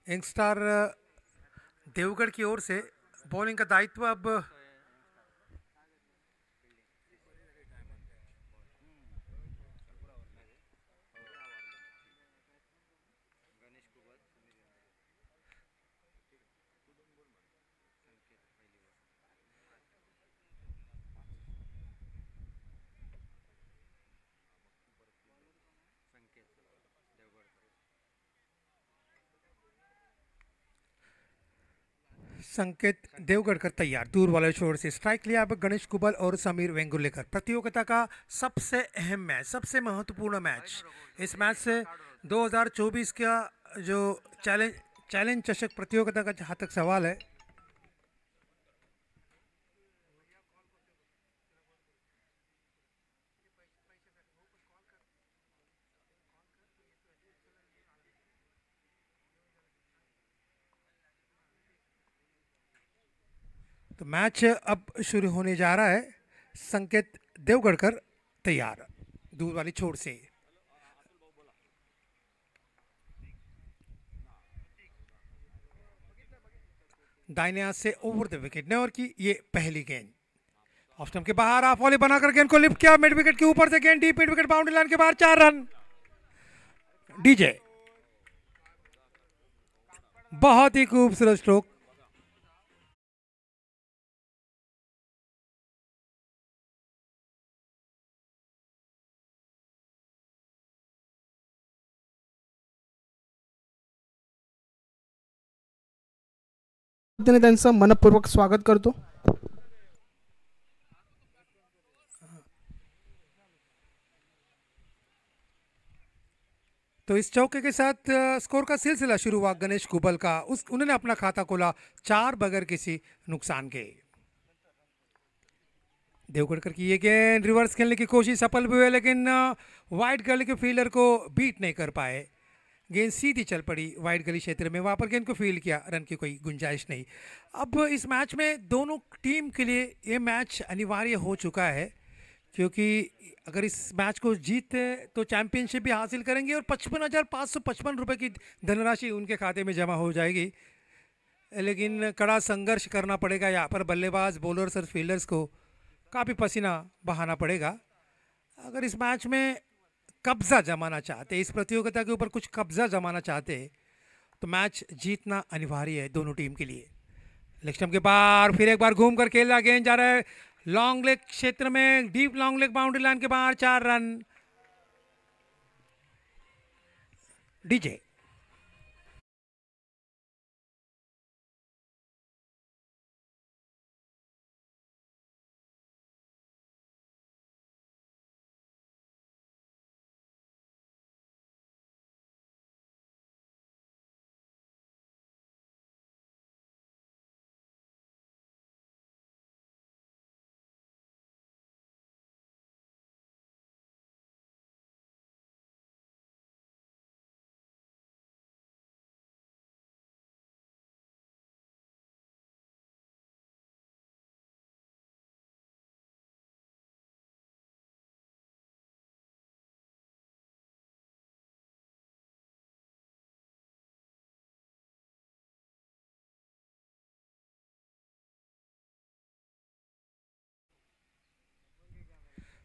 Youngster Deogarh की ओर से bowling का दायित्व अब संकेत देवगढ़कर तैयार, दूर वाले छोर से स्ट्राइक लिया अब गणेश कुबल और समीर वेंगुर्लेकर। प्रतियोगिता का सबसे अहम मैच, सबसे महत्वपूर्ण मैच, इस मैच से 2024 का जो चैलेंज चैलेंज चषक प्रतियोगिता का जहाँ तक सवाल है, तो मैच अब शुरू होने जा रहा है। संकेत देवगढ़कर तैयार, दूर वाली छोर से दाहिने हाथ से ओवर द विकेट ने और की ये पहली गेंद ऑफ स्टंप के बाहर, ऑफ वॉली बनाकर गेंद को लिफ्ट किया मिड विकेट के ऊपर से, गेंद deep mid wicket boundary line के बाहर, 4 रन। डीजे बहुत ही खूबसूरत स्ट्रोक। त्यांचं मनपूर्वक स्वागत करतो। तो इस चौके के साथ स्कोर का सिलसिला शुरू हुआ गणेश कुबल का। उन्होंने अपना खाता खोला 4 बगैर किसी नुकसान के। देवगढ़कर की ये गेंद रिवर्स खेलने की कोशिश सफल भी हुई, लेकिन वाइड गली के फील्डर को बीट नहीं कर पाए। गेंद सीधी चल पड़ी वाइड गली क्षेत्र में, वहां पर गेंद को फील्ड किया, रन की कोई गुंजाइश नहीं। अब इस मैच में दोनों टीम के लिए ये मैच अनिवार्य हो चुका है, क्योंकि अगर इस मैच को जीते तो चैंपियनशिप भी हासिल करेंगे और 55,555 रुपये की धनराशि उनके खाते में जमा हो जाएगी। लेकिन कड़ा संघर्ष करना पड़ेगा यहाँ पर बल्लेबाज, बॉलर्स और फील्डर्स को काफ़ी पसीना बहाना पड़ेगा। अगर इस मैच में कब्जा जमाना चाहते, इस प्रतियोगिता के ऊपर कुछ कब्जा जमाना चाहते, तो मैच जीतना अनिवार्य है दोनों टीम के लिए। लेग स्टंप के बाहर फिर एक बार घूम कर खेला, गेंद जा रहा है लॉन्ग लेग क्षेत्र में, deep long leg boundary line के बाहर, 4 रन। डीजे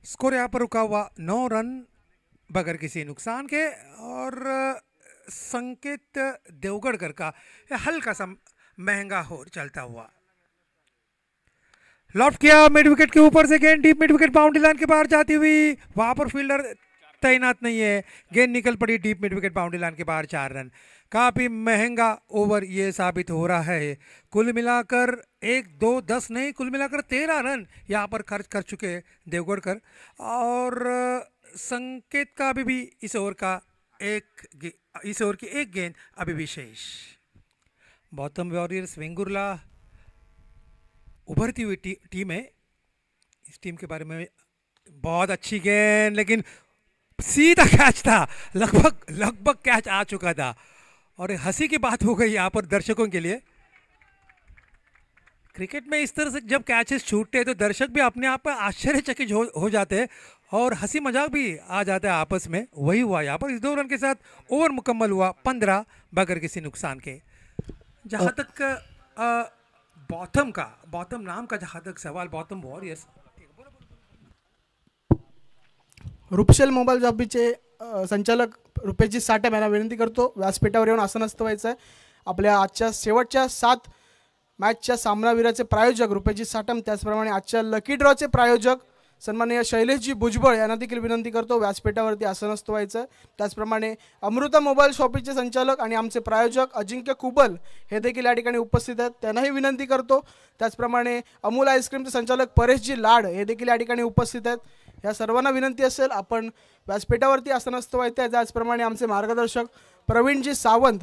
स्कोर यहाँ पर रुका हुआ 9 रन बगैर किसी नुकसान के। और संकेत देवगढ़कर का हल्का सा महंगा हो चलता हुआ, लॉफ्ट किया मिड विकेट के ऊपर से, गेंद deep mid wicket boundary line के बाहर जाती हुई, वहां पर फील्डर तैनात नहीं है, गेंद निकल पड़ी deep mid wicket boundary line के बाहर, 4 रन। काफी महंगा ओवर ये साबित हो रहा है। कुल मिलाकर 1, 2, 10 नहीं, कुल मिलाकर 13 रन यहाँ पर खर्च कर चुके हैं देवगढ़कर। और संकेत का अभी भी इस ओवर की एक गेंद अभी भी शेष। बॉटम वॉरियर्स वेंगुर्ला उभरती हुई टीम है। इस टीम के बारे में बहुत अच्छी गेंद, लेकिन सीधा कैच था, लगभग कैच आ चुका था। और हंसी की बात हो गई यहाँ पर दर्शकों के लिए। क्रिकेट में इस तरह से जब कैचेस छूटते हैं तो दर्शक भी अपने आप पर आश्चर्यचकित हो जाते हैं और हंसी मजाक भी आ जाता है आपस में। वही हुआ यहाँ पर। इस 2 रन के साथ ओवर मुकम्मल हुआ 15 बगैर किसी नुकसान के। जहाँ तक बॉटम नाम का जहाँ तक सवाल, बॉटम वॉरियर्स। रुपशेल मोबाईल जॉबीचे संचालक रुपेशजी साठे यांना विनंती करतो व्यासपीठावर येऊन आसनस्थ व्हायचं आहे. आपल्या आजच्या शेवटच्या 7 मॅचच्या सामनावीराचे प्रायोजक रुपेशजी साठम, त्याचप्रमाणे आजच्या लकी ड्रॉचे प्रायोजक सन्माननीय शैलेशजी भुजबळ यांना देखील विनंती करतो व्यासपीठावरती आसनस्थ व्हायचं. त्याचप्रमाणे अमृता मोबाईल शॉपीचे संचालक आणि आमचे प्रायोजक अजिंक्य कुबल हे देखील या ठिकाणी उपस्थित आहेत, त्यांनाही विनंती करतो. त्याचप्रमाणे अमूल आईस्क्रीमचे संचालक परेशजी लाड हे देखील या ठिकाणी उपस्थित आहेत. या सर्वांना विनंती असेल आपण व्यासपीठावरती आसनस्थ व्हायचं आहे. त्याचप्रमाणे आमचे मार्गदर्शक प्रवीणजी सावंत,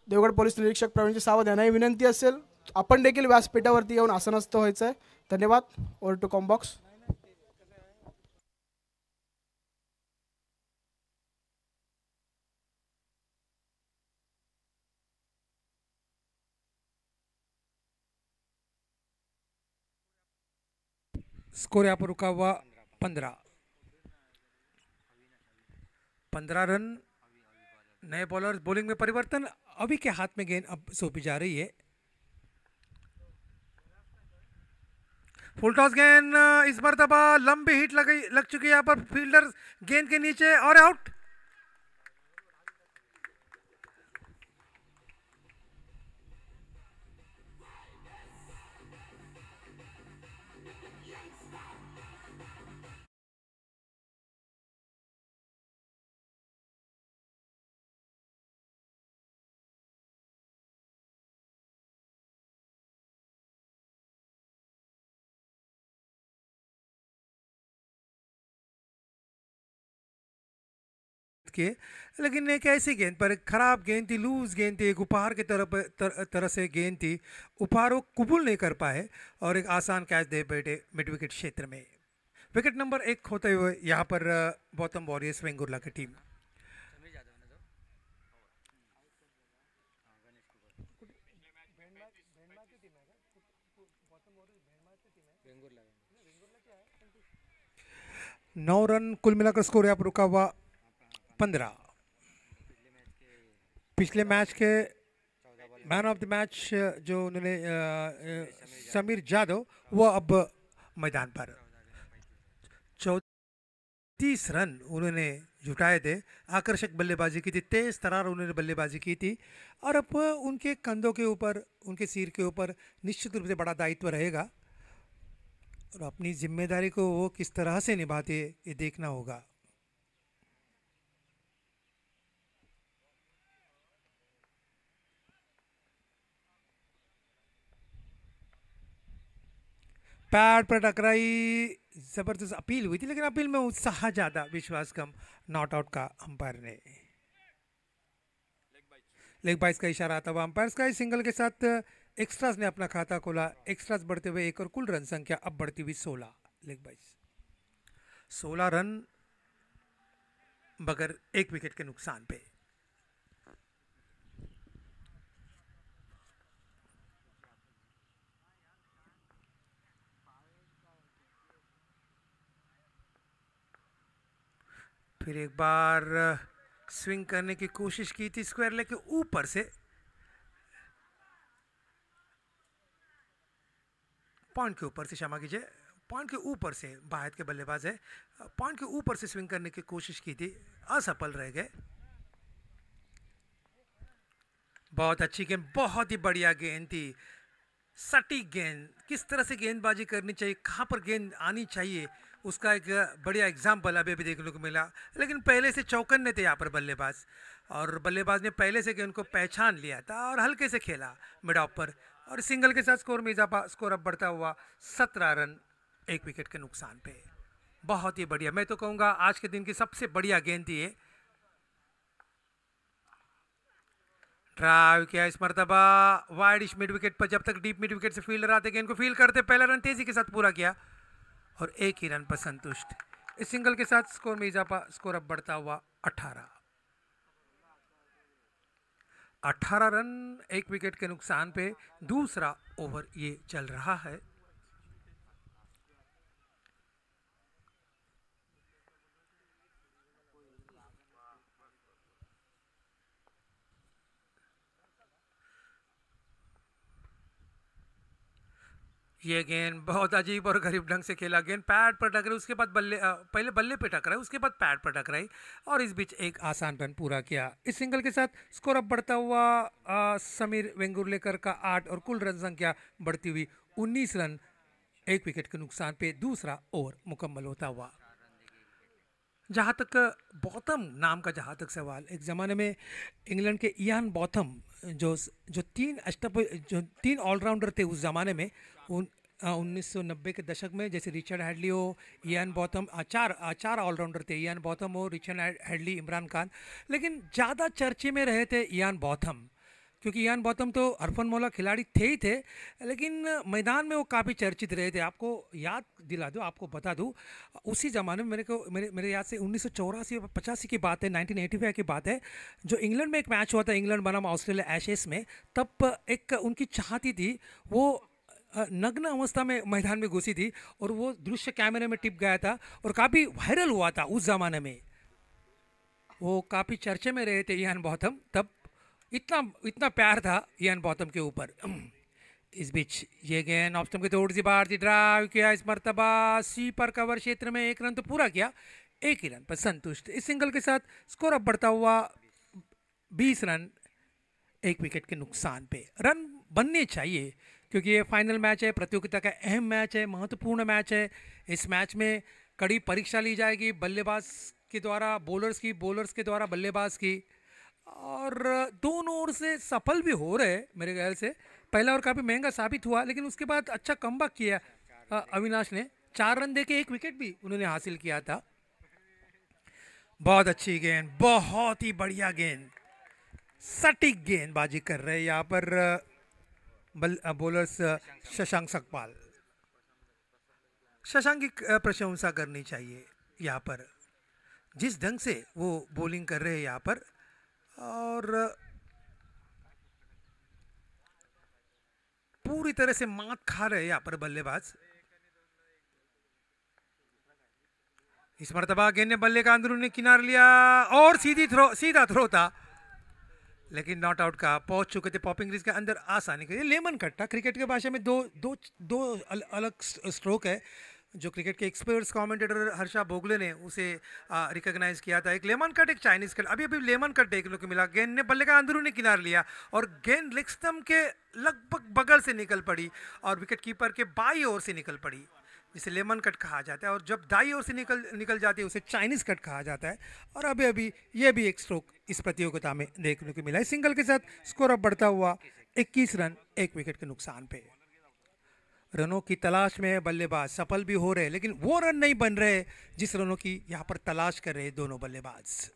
देवगड पोलीस निरीक्षक प्रवीणजी सावंत यांनाही विनंती असेल आपण देखील व्यासपीठावरती येऊन आसनस्थ व्हायचं आहे. धन्यवाद. Over to combox. स्कोर यहाँ पर रुका हुआ 15 रन. नए बॉलर बॉलिंग में परिवर्तन, अभी के हाथ में गेंद अब सौंपी जा रही है. फुल टॉस गेंद, इस मरतबा लंबी हिट लग चुकी है यहाँ पर फील्डर गेंद के नीचे और आउट. के लेकिन एक ऐसी गेंद पर, एक खराब गेंद थी, लूज गेंद थी, एक उपहार की तरह से गेंद थी, उपहार वो कबूल नहीं कर पाए और एक आसान कैच दे बैठे मिड विकेट क्षेत्र में. विकेट नंबर 1 होते हुए यहाँ पर गौतम वॉरियर्स वेंगुर्ला की टीम. नौ रन कुल मिलाकर स्कोर यहाँ पर रुका हुआ 15. पिछले मैच के मैन ऑफ द मैच जो उन्होंने समीर जादव, वो अब मैदान पर 34 रन उन्होंने जुटाए थे. आकर्षक बल्लेबाजी की थी, तेज तरार उन्होंने बल्लेबाजी की थी और अब उनके कंधों के ऊपर, उनके सिर के ऊपर निश्चित रूप से बड़ा दायित्व रहेगा और अपनी जिम्मेदारी को वो किस तरह से निभाते ये देखना होगा. पैड पर टकराई, जबरदस्त अपील हुई थी लेकिन अपील में उत्साह ज्यादा, विश्वास कम. नॉट आउट का अंपायर ने लेग बाइस का इशारा आता हुआ अंपायर का. सिंगल के साथ एक्स्ट्रास ने अपना खाता खोला. एक्स्ट्रास बढ़ते हुए 1 और कुल रन संख्या अब बढ़ती हुई 16. लेग बाइस 16 रन बगैर 1 विकेट के नुकसान पे. फिर एक बार स्विंग करने की कोशिश की थी स्क्वायर लेग के ऊपर से. पॉइंट के ऊपर से, क्षमा कीजिए, पॉइंट के ऊपर से, बाहर के बल्लेबाज है, पॉइंट के ऊपर से स्विंग करने की कोशिश की थी, असफल रह गए. बहुत अच्छी गेंद, बहुत ही बढ़िया गेंद थी, सटीक गेंद. किस तरह से गेंदबाजी करनी चाहिए, कहाँ पर गेंद आनी चाहिए, उसका एक बढ़िया एग्जाम्पल अभी भी देखने को मिला. लेकिन पहले से चौकन्ने थे यहाँ पर बल्लेबाज और बल्लेबाज ने पहले से गेंद को पहचान लिया था और हल्के से खेला मिड ऑफ पर और सिंगल के साथ स्कोर में इजाफा. स्कोर अब बढ़ता हुआ 17 रन 1 विकेट के नुकसान पे. बहुत ही बढ़िया, मैं तो कहूँगा आज के दिन की सबसे बढ़िया गेंद थी ये. ड्राइव किया इस मरतबा वाइडिश मिड विकेट पर. जब तक डीप मिड विकेट से फील्डर आते गेंद को फील करते, पहला रन तेजी के साथ पूरा किया और 1 ही रन पर संतुष्ट. इस सिंगल के साथ स्कोर में इजाफा. स्कोर अब बढ़ता हुआ 18 रन 1 विकेट के नुकसान पे. दूसरा ओवर ये चल रहा है. ये गेंद बहुत अजीब और गरीब ढंग से खेला, गेंद पैड पर टकराई, उसके बाद पहले बल्ले पे टकराई, उसके बाद पैड पर टकराई और इस बीच एक आसान रन पूरा किया। इस सिंगल के साथ स्कोर अब बढ़ता हुआ समीर वेंगुर्लेकर का 8 और कुल रन संख्या बढ़ती हुई 19 रन, एक विकेट के नुकसान पे दूसरा ओवर मुकम्मल होता हुआ। जहाँ तक बॉथम नाम का जहाँ तक सवाल, एक ज़माने में इंग्लैंड के इयान बॉथम जो जो तीन ऑलराउंडर थे उस ज़माने में, 1990 के दशक में, जैसे रिचर्ड हैडली हो, इयान बॉथम, चार ऑलराउंडर थे, इयान बॉथम हो, रिचर्ड हैडली, इमरान खान, लेकिन ज़्यादा चर्चे में रहे थे इयान बॉथम, क्योंकि इयान बॉथम तो हरफन मौला खिलाड़ी थे ही थे, लेकिन मैदान में वो काफ़ी चर्चित रहे थे। आपको याद दिला दूँ, आपको बता दूँ, उसी ज़माने में मेरे याद से 1984 85 की बात है, 1985 की बात है, जो इंग्लैंड में एक मैच हुआ था, इंग्लैंड बनाम ऑस्ट्रेलिया एशेस में, तब एक उनकी चाहती थी, वो नग्न अवस्था में मैदान में घुसी थी और वो दृश्य कैमरे में टिप गया था और काफ़ी वायरल हुआ था उस ज़माने में। वो काफ़ी चर्चे में रहे थे इयान बॉथम, तब इतना इतना प्यार था इयान बॉथम के ऊपर। इस बीच ये गेंद ऑफ स्टंप की थोड़ी सी बाहर थी, ड्राइव किया इस मरतबा सी पर कवर क्षेत्र में, एक रन तो पूरा किया, एक ही रन पर संतुष्ट। इस सिंगल के साथ स्कोर अब बढ़ता हुआ 20 रन, एक विकेट के नुकसान पे। रन बनने चाहिए क्योंकि ये फाइनल मैच है, प्रतियोगिता का अहम मैच है, महत्वपूर्ण मैच है। इस मैच में कड़ी परीक्षा ली जाएगी बल्लेबाज के द्वारा बॉलर्स की, बॉलर्स के द्वारा बल्लेबाज की, और दोनों ओर से सफल भी हो रहे मेरे ख्याल से। पहला ओवर काफ़ी महंगा साबित हुआ, लेकिन उसके बाद अच्छा कमबैक किया अविनाश ने, 4 रन देके एक विकेट भी उन्होंने हासिल किया था। बहुत अच्छी गेंद, बहुत ही बढ़िया गेंद, सटीक गेंदबाजी कर रहे हैं यहाँ पर बॉलर्स शशांक सकपाल। शशांक की प्रशंसा करनी चाहिए यहाँ पर, जिस ढंग से वो बॉलिंग कर रहे हैं यहाँ पर, और पूरी तरह से मात खा रहे हैं यहाँ पर बल्लेबाज। इस मरतबा गेंद ने बल्ले का अंदरूनी किनार लिया और सीधा थ्रो था, लेकिन नॉट आउट का पहुंच चुके थे पॉपिंग क्रीज के अंदर आसानी के लिए। लेमन कट था, क्रिकेट की भाषा में दो अलग स्ट्रोक है, जो क्रिकेट के एक्सपर्ट्स कमेंटेटर हर्षा भोगले ने उसे रिकॉग्नाइज किया था। एक लेमन कट, एक चाइनीज कट। अभी अभी लेमन कट देखने को मिला, गेंद ने बल्ले का अंदरूनी किनार लिया और गेंद लेग स्टंप के लगभग बगल से निकल पड़ी और विकेट कीपर के बाई ओर से निकल पड़ी, जिसे लेमन कट कहा जाता है, और जब दाई ओर से निकल जाती है उसे चाइनीज कट कहा जाता है। और अभी अभी ये भी एक स्ट्रोक इस प्रतियोगिता में देखने को मिला। इस सिंगल के साथ स्कोर अब बढ़ता हुआ 21 रन, एक विकेट के नुकसान पे। रनों की तलाश में बल्लेबाज सफल भी हो रहे, लेकिन वो रन नहीं बन रहे जिस रनों की यहां पर तलाश कर रहे दोनों बल्लेबाज।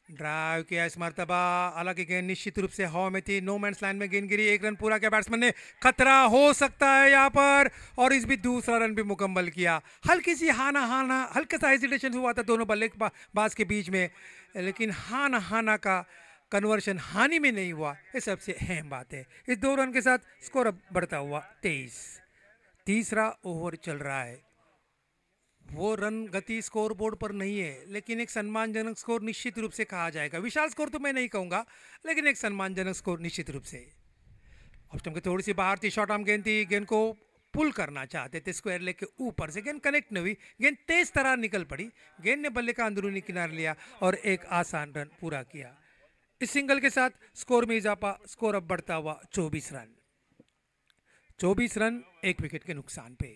ड्राइव किया इस मरतबा, हालांकि गेंद निश्चित रूप से हवा में थी, नो मैंस लाइन में गेंद गिरी, एक रन पूरा किया बैट्समैन ने, खतरा हो सकता है यहाँ पर, और इस भी दूसरा रन भी मुकम्मल किया। हल्की सी हल्का सा हेजिटेशन हुआ था दोनों बल्लेबाज के बीच में, लेकिन हाना का कन्वर्शन हानि में नहीं हुआ, ये सबसे अहम बात है। इस 2 रन के साथ स्कोर अब बढ़ता हुआ 23। तीसरा ओवर चल रहा है, वो रन गति स्कोर बोर्ड पर नहीं है, लेकिन एक सम्मानजनक स्कोर निश्चित रूप से कहा जाएगा। विशाल स्कोर तो मैं नहीं कहूंगा, लेकिन एक सम्मानजनक स्कोर निश्चित रूप से। ऑफ स्टंप की थोड़ी सी बाहर थी, शॉर्ट आर्म गेंद थी, गेंद को पुल करना चाहते थे स्क्वायर लेग के ऊपर से, गेंद कनेक्ट नहीं हुई, गेंद तेज तरह निकल पड़ी, गेंद ने बल्ले का अंदरूनी किनारा लिया और एक आसान रन पूरा किया। इस सिंगल के साथ स्कोर में इजाफा, स्कोर अब बढ़ता हुआ 24 रन, 24 रन, एक विकेट के नुकसान पे।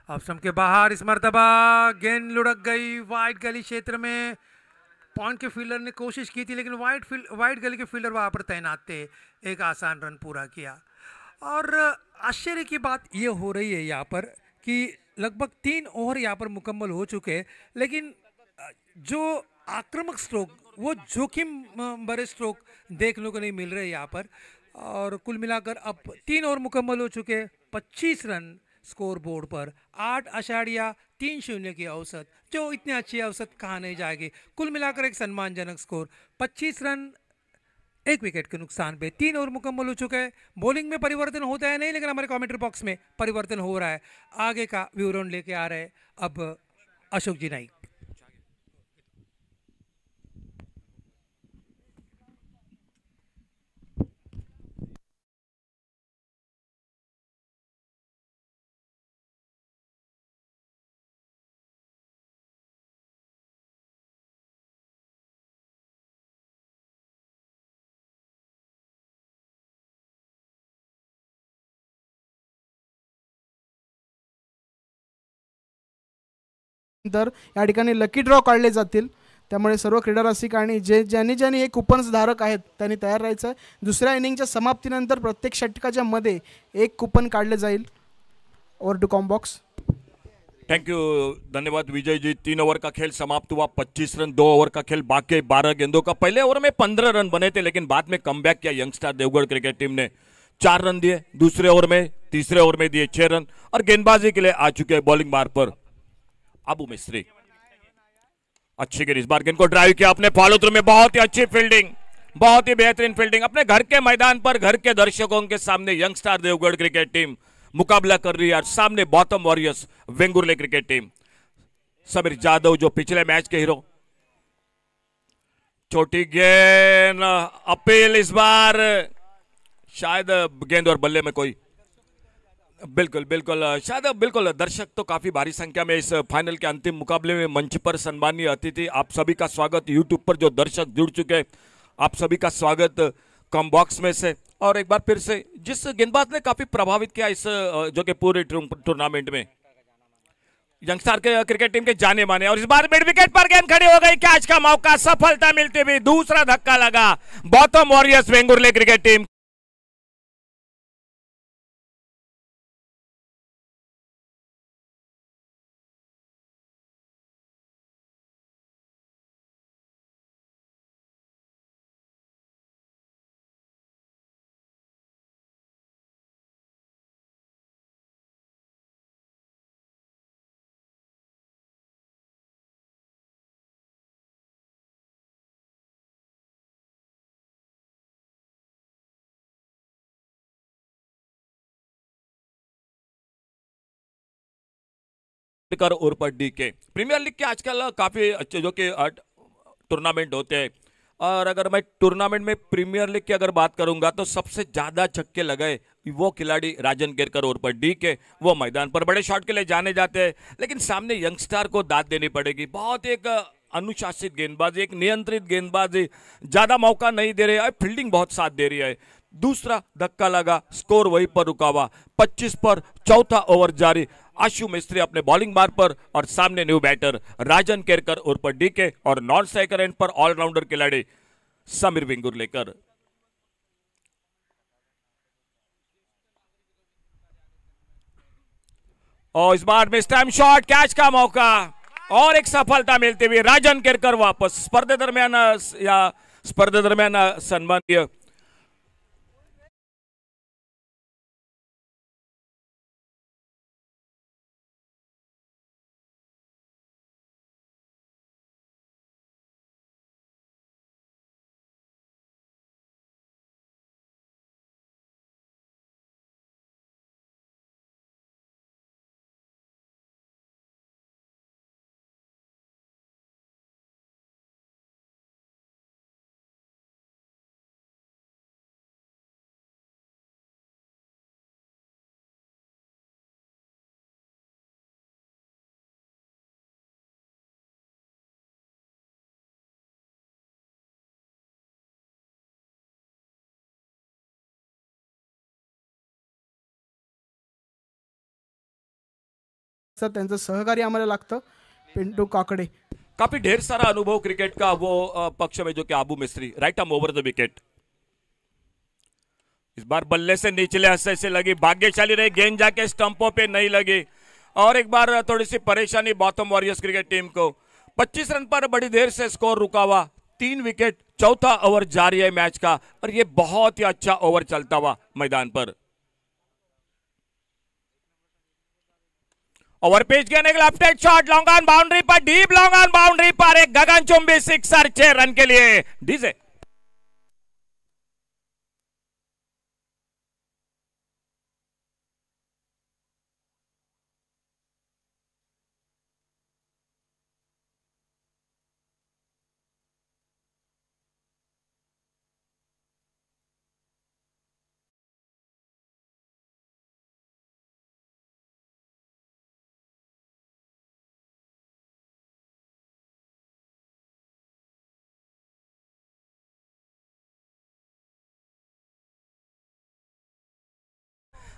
ऑफ स्टंप के बाहर इस मरतबा गेंद लुढ़क गई वाइड गली क्षेत्र में। पॉइंट के फील्डर ने कोशिश की थी, लेकिन वाइड गली के फील्डर वहां पर तैनात थे, एक आसान रन पूरा किया। और आश्चर्य की बात यह हो रही है यहाँ पर कि लगभग 3 ओवर यहाँ पर मुकम्मल हो चुके हैं, लेकिन जो आक्रामक स्ट्रोक, वो जोखिम भरे स्ट्रोक देखने को नहीं मिल रहे यहाँ पर। और कुल मिलाकर अब 3 ओवर मुकम्मल हो चुके, 25 रन स्कोर बोर्ड पर, 8.30 की औसत, जो इतनी अच्छी औसत कहा नहीं जाएगी। कुल मिलाकर एक सम्मानजनक स्कोर, 25 रन, एक विकेट के नुकसान पे। 3 ओवर मुकम्मल हो चुके हैं। बॉलिंग में परिवर्तन होता है नहीं, लेकिन हमारे कमेंट्री बॉक्स में परिवर्तन हो रहा है। आगे का विवरण लेके आ रहे हैं अब अशोक जी नाइक। नंतर या ठिकाणी लकी ड्रॉ काढले जातील. त्यामुळे सर्व क्रीडा रसिक आणि ज्यांनी हे कुपन्स धारक आहेत त्यांनी तयार राहायचं आहे. दुसऱ्या इनिंगच्या समाप्तीनंतर प्रत्येक षटकाच्या मध्ये एक कुपन काढले जाईल. Over to combox. Thank you, धन्यवाद विजय जी. 3 ओवर का खेल समाप्त हुआ, 25 रन, 2 ओवर का खेल बाकी, 12 गेंदों का. पहले ओवर में 15 रन बने थे, लेकिन बाद में कमबैक किया यंगस्टार देवगढ़ क्रिकेट टीम ने. 4 रन दिए दूसरे ओवर में, तीसरे ओवर में दिए 6 रन और गेंदबाजी के लिए आ चुके हैं बॉलिंग मार पर अबू मिस्त्री. अच्छी गेंद, इस बार गेंद को ड्राइव किया अपने फॉलो थ्रू में. बहुत ही अच्छी फील्डिंग, बहुत ही बेहतरीन फील्डिंग. अपने घर के मैदान पर घर के दर्शकों के सामने यंगस्टार देवगढ़ क्रिकेट टीम मुकाबला कर रही है और सामने bottom warriors Vengurle cricket team. Sameer Jadhav जो पिछले मैच के हीरो. छोटी गेंद, अपील इस बार शायद गेंद और बल्ले में कोई, बिल्कुल बिल्कुल शायद बिल्कुल. दर्शक तो काफी भारी संख्या में इस फाइनल के अंतिम मुकाबले में. मंच पर सम्मानीय अतिथि आप सभी का स्वागत. यूट्यूब पर जो दर्शक जुड़ चुके हैं आप सभी का स्वागत कम बॉक्स में से. और एक बार फिर से जिस गेंदबाज ने काफी प्रभावित किया इस जो कि पूरे टूर्नामेंट में, यंगस्टार के क्रिकेट टीम के जाने माने. और इस बार मिड विकेट पर गेंद खड़ी हो गई. कैच का मौका, सफलता मिलती हुई. दूसरा धक्का लगा bottom warriors Vengurle cricket team. कर उर्पर डी के प्रीमियर लीग के आजकल काफी अच्छे जो कि टूर्नामेंट होते हैं. और अगर मैं टूर्नामेंट में प्रीमियर लीग की अगर बात करूंगा तो सबसे ज्यादा छक्के लगाए वो खिलाड़ी राजन केरकर उर्पर डी के. वो मैदान पर बड़े शॉट के लिए जाने जाते हैं, लेकिन सामने यंगस्टार को दाद देनी पड़ेगी. बहुत एक अनुशासित गेंदबाजी, एक नियंत्रित गेंदबाजी, ज्यादा मौका नहीं दे रहे हैं, फील्डिंग बहुत साथ दे रही है. दूसरा धक्का लगा, स्कोर वहीं पर रुका हुआ. 25 पर चौथा ओवर जारी. आशु मिस्त्री अपने बॉलिंग मार पर और सामने न्यू बैटर राजन केरकर उर्फ डीके और नॉन स्ट्राइकर एंड पर ऑलराउंडर खिलाड़ी समीर वेंगुर्लेकर. और इस बार मिस टाइम शॉट, कैच का मौका और एक सफलता मिलती हुई. राजन केरकर वापस स्पर्धे दरम्यान सन्माननीय त्यांचं सहकार्य आम्हाला लागतं. पिंटू काकडे. काफी ढेर सारा अनुभव क्रिकेट का वो पक्ष में जो कि आबू मिस्त्री right arm over the wicket. इस बार बल्ले से निचले हिस्से से लगी, भाग्यशाली रही, गेंद जाके स्टंपों पे नहीं लगी और एक बार थोड़ी सी परेशानी बॉटम वॉरियर्स क्रिकेट टीम को. 25 रन पर बड़ी देर से स्कोर रुका हुआ, 3 विकेट, चौथा ओवर जारी है मैच का और ये बहुत ही अच्छा ओवर चलता हुआ मैदान पर. ओवर पिच गेंद, एक left hand shot long on boundary पर, डीप लॉन्ग ऑन बाउंड्री पर एक गगनचुंबी सिक्सर 6 रन के लिए. डीजे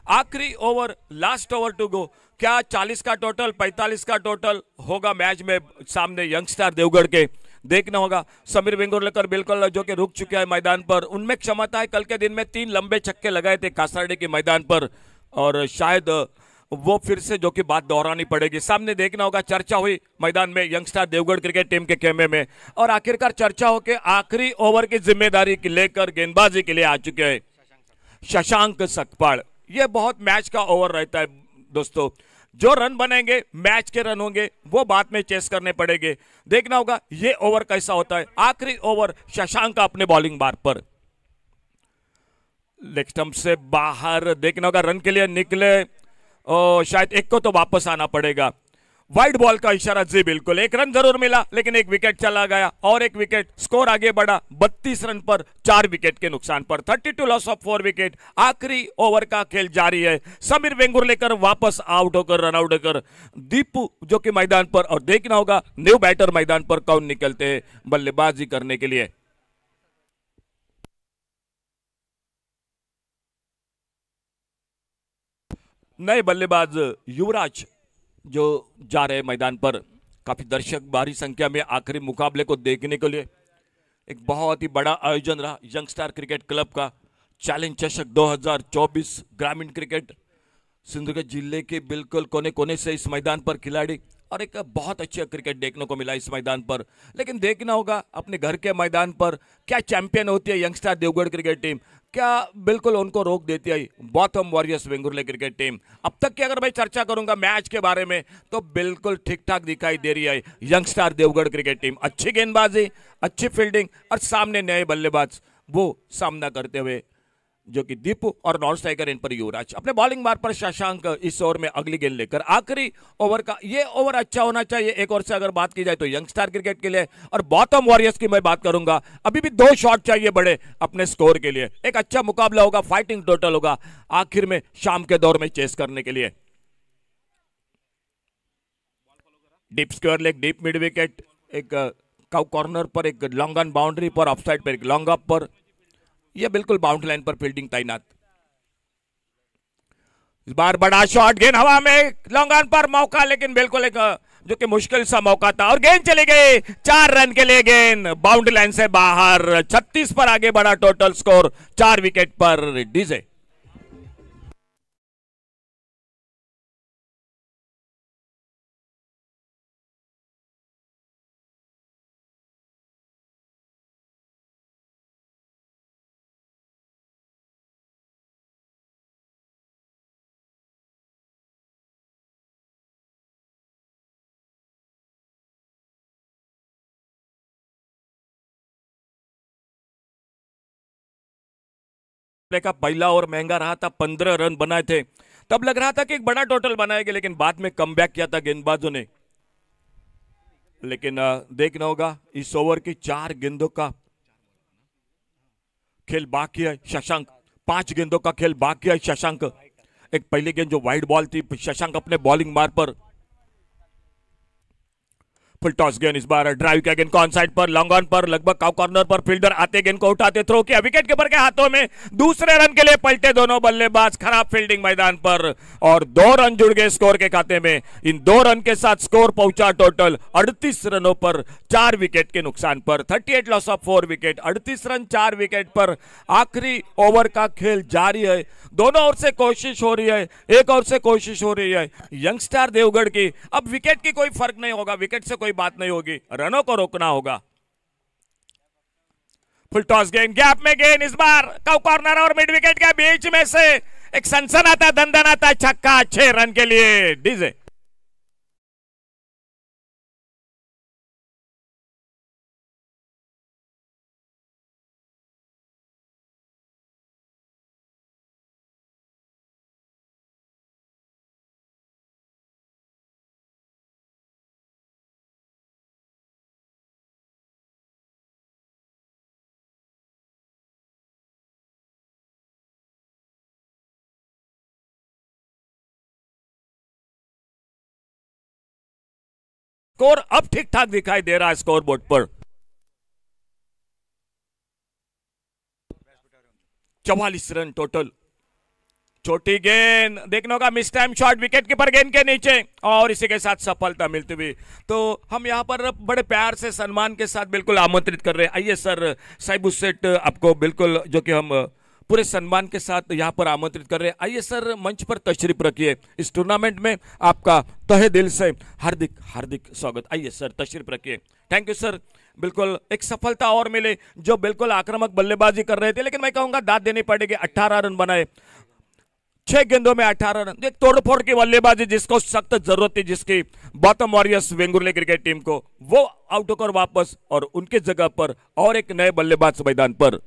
आखिरी over, last over to go. क्या 40 का टोटल, 45 का टोटल होगा मैच में सामने यंगस्टार देवगढ़ के? देखना होगा। समीर वेंगुर्लेकर बिल्कुल जो कि रुक चुका है मैदान पर, उनमें क्षमता है। कल के दिन में 3 लंबे छक्के लगाए थे कासारडे के मैदान पर, और शायद वो फिर से जो कि बात दोहरानी पड़ेगी। सामने देखना होगा। चर्चा हुई मैदान में यंगस्टार देवगढ़ क्रिकेट टीम के खेमे में, और आखिरकार चर्चा हो के आखिरी ओवर की जिम्मेदारी लेकर गेंदबाजी के लिए आ चुके हैं शशांक सकपाल। ये बहुत मैच का ओवर रहता है दोस्तों। जो रन बनेंगे मैच के रन होंगे, वो बाद में चेस करने पड़ेंगे। देखना होगा ये ओवर कैसा होता है। आखिरी ओवर शशांक का अपने बॉलिंग बार पर, लेग स्टंप से बाहर। देखना होगा रन के लिए निकले, शायद एक को तो वापस आना पड़ेगा। वाइड बॉल का इशारा, जी बिल्कुल। एक रन जरूर मिला, लेकिन एक विकेट चला गया, और एक विकेट। स्कोर आगे बढ़ा 32 रन पर 4 विकेट के नुकसान पर। 32 लॉस ऑफ 4 विकेट। आखिरी ओवर का खेल जारी है। समीर वेंगुर्लेकर वापस आउट होकर, रन आउट होकर, दीपू जो कि मैदान पर, और देखना होगा न्यू बैटर मैदान पर कौन निकलते हैं बल्लेबाजी करने के लिए। नए बल्लेबाज युवराज जो जा रहे मैदान पर। काफी दर्शक भारी संख्या में आखिरी मुकाबले को देखने के लिए। एक बहुत ही बड़ा आयोजन रहा यंगस्टार क्रिकेट क्लब का। चैलेंज चषक 2024 ग्रामीण क्रिकेट, सिंधुदुर्ग जिले के बिल्कुल कोने कोने से इस मैदान पर खिलाड़ी, और एक बहुत अच्छा क्रिकेट देखने को मिला इस मैदान पर। लेकिन देखना होगा अपने घर के मैदान पर क्या चैंपियन होती है यंगस्टार देवगढ़ क्रिकेट टीम, क्या बिल्कुल उनको रोक देती है bottom warriors Vengurle cricket team. अब तक की अगर मैं चर्चा करूंगा मैच के बारे में, तो बिल्कुल ठीक ठाक दिखाई दे रही है यंगस्टार देवगढ़ क्रिकेट टीम। अच्छी गेंदबाजी, अच्छी फील्डिंग, और सामने नए बल्लेबाज वो सामना करते हुए, जो कि दीपू, और नॉन स्ट्राइकर इन पर युवराज। अपने बॉलिंग मार पर शशांक इस ओवर में अगली गेंद लेकर। आखिरी ओवर का ये ओवर अच्छा होना चाहिए एक ओवर से अगर बात की जाए तो यंगस्टार क्रिकेट के लिए। और बॉटम वॉरियर्स की मैं बात करूंगा, अभी भी 2 शॉट चाहिए बड़े अपने स्कोर के लिए। एक अच्छा मुकाबला होगा, फाइटिंग टोटल होगा आखिर में शाम के दौर में चेस करने के लिए। Deep square leg, deep mid wicket, एक काउ कॉर्नर पर, एक लॉन्ग ऑन बाउंड्री पर, ऑफ साइड पर एक लॉन्ग अप पर, यह बिल्कुल बाउंड्री लाइन पर फील्डिंग तैनात। इस बार बड़ा शॉट, गेंद हवा में, लॉन्ग ऑन पर मौका, लेकिन बिल्कुल एक जो कि मुश्किल सा मौका था, और गेंद चली गई 4 रन के लिए। गेंद बाउंड्री लाइन से बाहर। 36 पर आगे बढ़ा टोटल स्कोर 4 विकेट पर डीजे। का पहला ओवर महंगा रहा था, 15 रन बनाए थे, तब लग रहा था कि एक बड़ा टोटल बनाएंगे, लेकिन बाद में कमबैक किया था गेंदबाजों ने। लेकिन देखना होगा इस ओवर की 4 गेंदों का खेल बाकी है। शशांक 5 गेंदों का खेल बाकी है। शशांक, एक पहली गेंद जो वाइड बॉल थी, शशांक अपने बॉलिंग मार पर, फुल टॉस गेंद। इस बार ड्राइव किया गेंद को ऑन साइड पर, लॉन्ग ऑन पर, लगभग काउ कॉर्नर पर, फील्डर आते गेंद को उठाते, थ्रो किया, विकेट कीपर के हाथों में। दूसरे रन के लिए पलटे दोनों बल्लेबाज। खराब फील्डिंग मैदान पर, और 2 रन जुड़ गए स्कोर के खाते में। इन 2 रन के साथ स्कोर पहुंचा टोटल 38 रनों पर 4 विकेट के नुकसान पर। 38 loss of 4 wicket, 38 run 4 wicket पर। आखिरी ओवर का खेल जारी है। दोनों ओर से कोशिश हो रही है, एक ओर से कोशिश हो रही है यंगस्टार देवगढ़ की। अब विकेट की कोई फर्क नहीं होगा, विकेट से कोई बात नहीं होगी, रनों को रोकना होगा। फुल टॉस गेंद, गैप में गेंद, इस बार काउ कॉर्नर और मिड विकेट के बीच में से एक सनसनाता दंदनाता छक्का 6 रन के लिए डीजे। स्कोर अब ठीक ठाक दिखाई दे रहा है स्कोर बोर्ड पर। 44 रन टोटल छोटी गेंद देखने होगा, miss time shot wicket keeper गेंद के नीचे और इसी के साथ सफलता मिलती हुई। तो हम यहाँ पर बड़े प्यार से सम्मान के साथ बिल्कुल आमंत्रित कर रहे हैं। आइए सर, साइबू सेठ आपको बिल्कुल जो कि हम पूरे सम्मान के साथ यहाँ पर आमंत्रित कर रहे हैं। आइए सर, मंच पर तशरीफ रखिए। इस टूर्नामेंट में आपका तहे दिल से हार्दिक हार्दिक स्वागत। आइए सर, तशरीफ रखिए। Thank you sir. बिल्कुल एक सफलता और मिले, जो बिल्कुल आक्रामक बल्लेबाजी कर रहे थे, लेकिन मैं कहूंगा दाद देनी पड़ेगी। 18 रन बनाए, 6 गेंदों में 18 रन। एक तोड़फोड़ की बल्लेबाजी जिसको सख्त जरूरत थी, जिसकी bottom warriors Vengurle cricket team को, वो आउट होकर वापस और उनकी जगह पर और एक नए बल्लेबाज मैदान पर।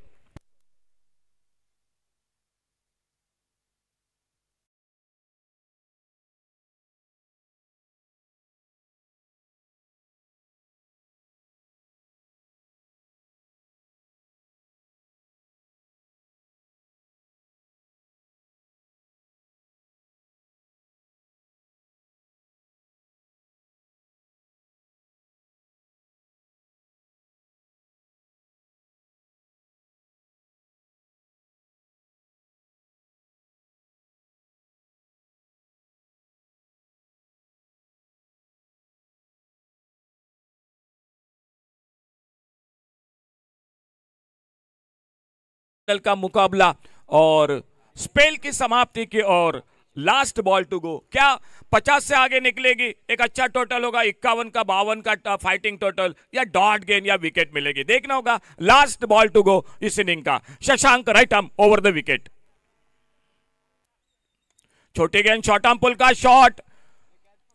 का मुकाबला और स्पेल की समाप्ति की और लास्ट बॉल टू गो। क्या 50 से आगे निकलेगी? एक अच्छा टोटल होगा, 51 का 52 का फाइटिंग टोटल, या डॉट गेंद या विकेट मिलेगी, देखना होगा। लास्ट बॉल टू गो इस इनिंग का। Shashank right arm over the wicket. छोटी गेंद शॉर्ट आर्म पुल का शॉट,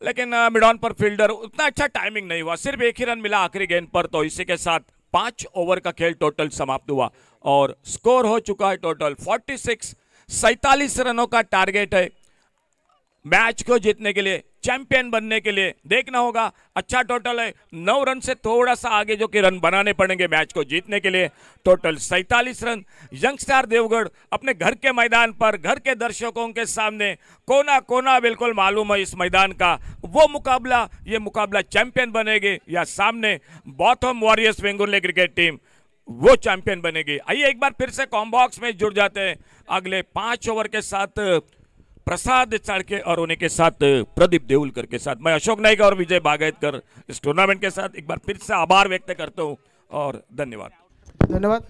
लेकिन मिड ऑन पर फील्डर उतना अच्छा टाइमिंग नहीं हुआ, सिर्फ एक ही रन मिला आखिरी गेंद पर। तो इसी के साथ 5 ओवर का खेल टोटल समाप्त हुआ और स्कोर हो चुका है टोटल 46। 47 रनों का टारगेट है मैच को जीतने के लिए, चैंपियन बनने के लिए। देखना होगा, अच्छा टोटल है। 9 रन से थोड़ा सा आगे जो कि रन बनाने पड़ेंगे मैच को जीतने के लिए। Total 47 run. यंगस्टार देवगढ़ अपने घर के मैदान पर, घर के दर्शकों के सामने, कोना कोना बिल्कुल मालूम है इस मैदान का। वो मुकाबला, ये मुकाबला चैंपियन बनेगी या सामने bottom warriors Vengurle cricket team वो चैंपियन बनेगी। आइए एक बार फिर से कॉम्बॉक्स में जुड़ जाते हैं अगले 5 ओवर के साथ प्रसाद चाड़के और उन्हीं के साथ प्रदीप देउलकर के साथ। मैं अशोक नाइक और विजय बागायतकर इस टूर्नामेंट के साथ एक बार फिर से आभार व्यक्त करता हूं और धन्यवाद। धन्यवाद।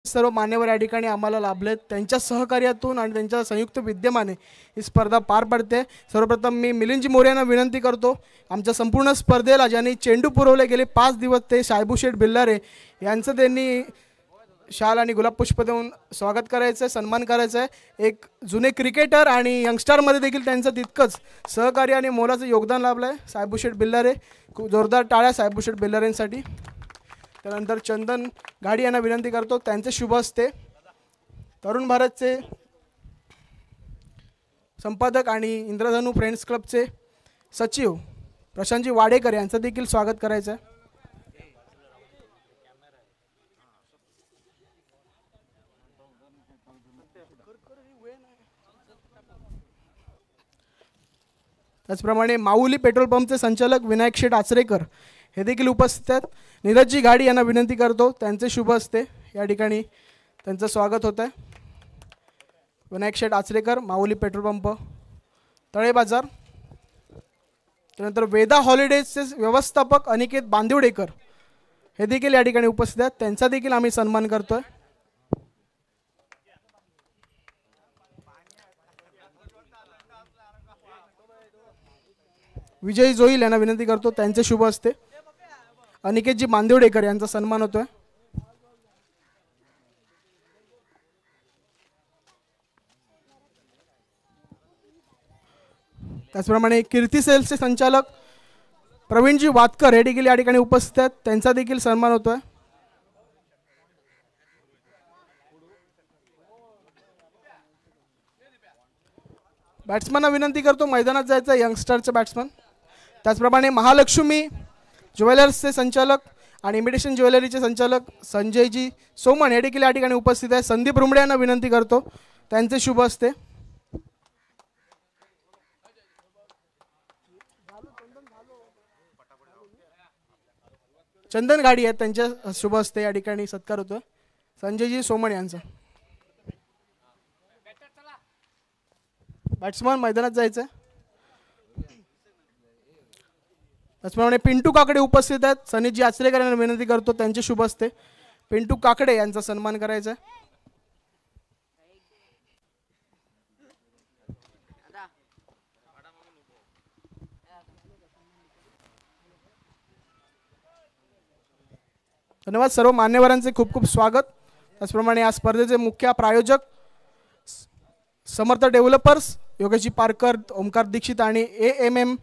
सर्व मान्यवर या ठिकाणी आम्हाला लाभलेत, त्यांच्या सहकार्यातून आणि त्यांच्या संयुक्त विद्यमाने ही स्पर्धा पार पडते। सर्वप्रथम मी मिलिंदजी मोरे यांना विनंती करतो, आमच्या संपूर्ण स्पर्धेला ज्यांनी चेंडू पुरवले गेले 5 दिवस ते साहेबू शेठ बिल्लारे यांचं त्यांनी शाल आणि गुलाब पुष्प देऊन स्वागत करायचं आहे, सन्मान करायचा आहे। एक जुने क्रिकेटर आणि यंगस्टारमध्ये देखील त्यांचं तितकंच सहकार्य आणि मोलाचं योगदान लाभलं आहे साहेबू शेठ बिल्लारे। खूप जोरदार टाळ्या साहेबू शेठ बिल्लारेंसाठी। त्यानंतर चंदन गाडी यांना विनंती करतो, त्यांचे शुभ हस्ते तरुण भारतचे संपादक आणि इंद्रधनु फ्रेंड्स क्लबचे सचिव प्रशांतजी वाडेकर यांचं देखील स्वागत करायचं आहे। त्याचप्रमाणे माऊली पेट्रोल पंपचे संचालक विनायक शेठ आचरेकर हे देखील उपस्थित आहेत। नीरजजी गाडी यांना विनंती करतो, त्यांचे शुभ हस्ते या ठिकाणी त्यांचं स्वागत होतं आहे। विनायक शेठ आचरेकर, माऊली पेट्रोल पंप, तळे बाजार। त्यानंतर वेदा हॉलिडेजचे व्यवस्थापक अनिकेत बांदिवडेकर हे देखील या ठिकाणी उपस्थित आहेत, त्यांचा देखील आम्ही सन्मान करतोय। विजय जोईल यांना विनंती करतो, त्यांचे शुभ हस्ते अनिकेतजी बांदिवडेकर यांचा सन्मान होतोय। त्याचप्रमाणे कीर्ती सेल्सचे संचालक प्रवीणजी वातकर हे देखील या ठिकाणी उपस्थित आहेत, त्यांचा देखील सन्मान होतोय। बॅट्समनना विनंती करतो मैदानात जायचं, यंगस्टरचे बॅट्समन। त्याचप्रमाणे महालक्ष्मी ज्वेलर्सचे संचालक आणि इमिटेशन ज्वेलरीचे संचालक संजयजी सोमन हे देखील या ठिकाणी उपस्थित आहे। संदीप रुमडे यांना विनंती करतो, त्यांचे शुभ हस्ते चंदन गाडी आहेत, त्यांच्या शुभ हस्ते या ठिकाणी सत्कार होतो संजयजी सोमन यांचा। बॅट्समन मैदानात जायचं आहे. त्याचप्रमाणे पिंटू काकडे उपस्थित आहेत. सनीजी आचरेकर यांना विनंती करतो त्यांचे शुभ हस्ते पिंटू काकडे यांचा सन्मान करायचा आहे. धन्यवाद. सर्व मान्यवरांचे खूप खूप स्वागत. त्याचप्रमाणे या स्पर्धेचे मुख्य प्रायोजक समर्थ डेव्हलपर्स, योगेशी पारकर, ओमकार दीक्षित आणि AMM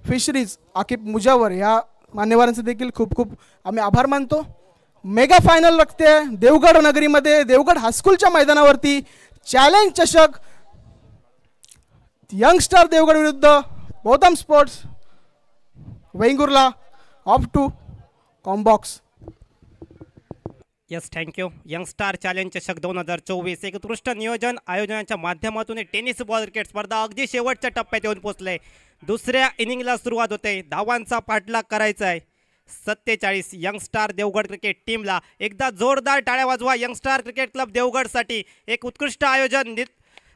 फिशरीज आकिब मुजावर या मान्यवरांचे देखील खूप खूप आम्ही आभार मानतो. मेगा फायनल रखते देवगड नगरीमध्ये, देवगड हायस्कूलच्या मैदानावरती चॅलेंज चषक यंगस्टार देवगड विरुद्ध Gautam sports Vengurla of to combox. Yes, thank you. Youngstar challenge चषक 2024 एक उत्कृष्ट नियोजन आयोजनाच्या माध्यमातून टेनिस बॉल क्रिकेट स्पर्धा अगदी शेवटच्या टप्प्यात येऊन पोहोचले. दुसऱ्या इनिंगला सुरुवात होते. धावांचा पाठलाग करायचा आहे. 47 यंगस्टार देवगड क्रिकेट टीमला एकदा जोरदार टाळ्या वाजवा. यंगस्टार क्रिकेट क्लब देवगडसाठी एक उत्कृष्ट आयोजन,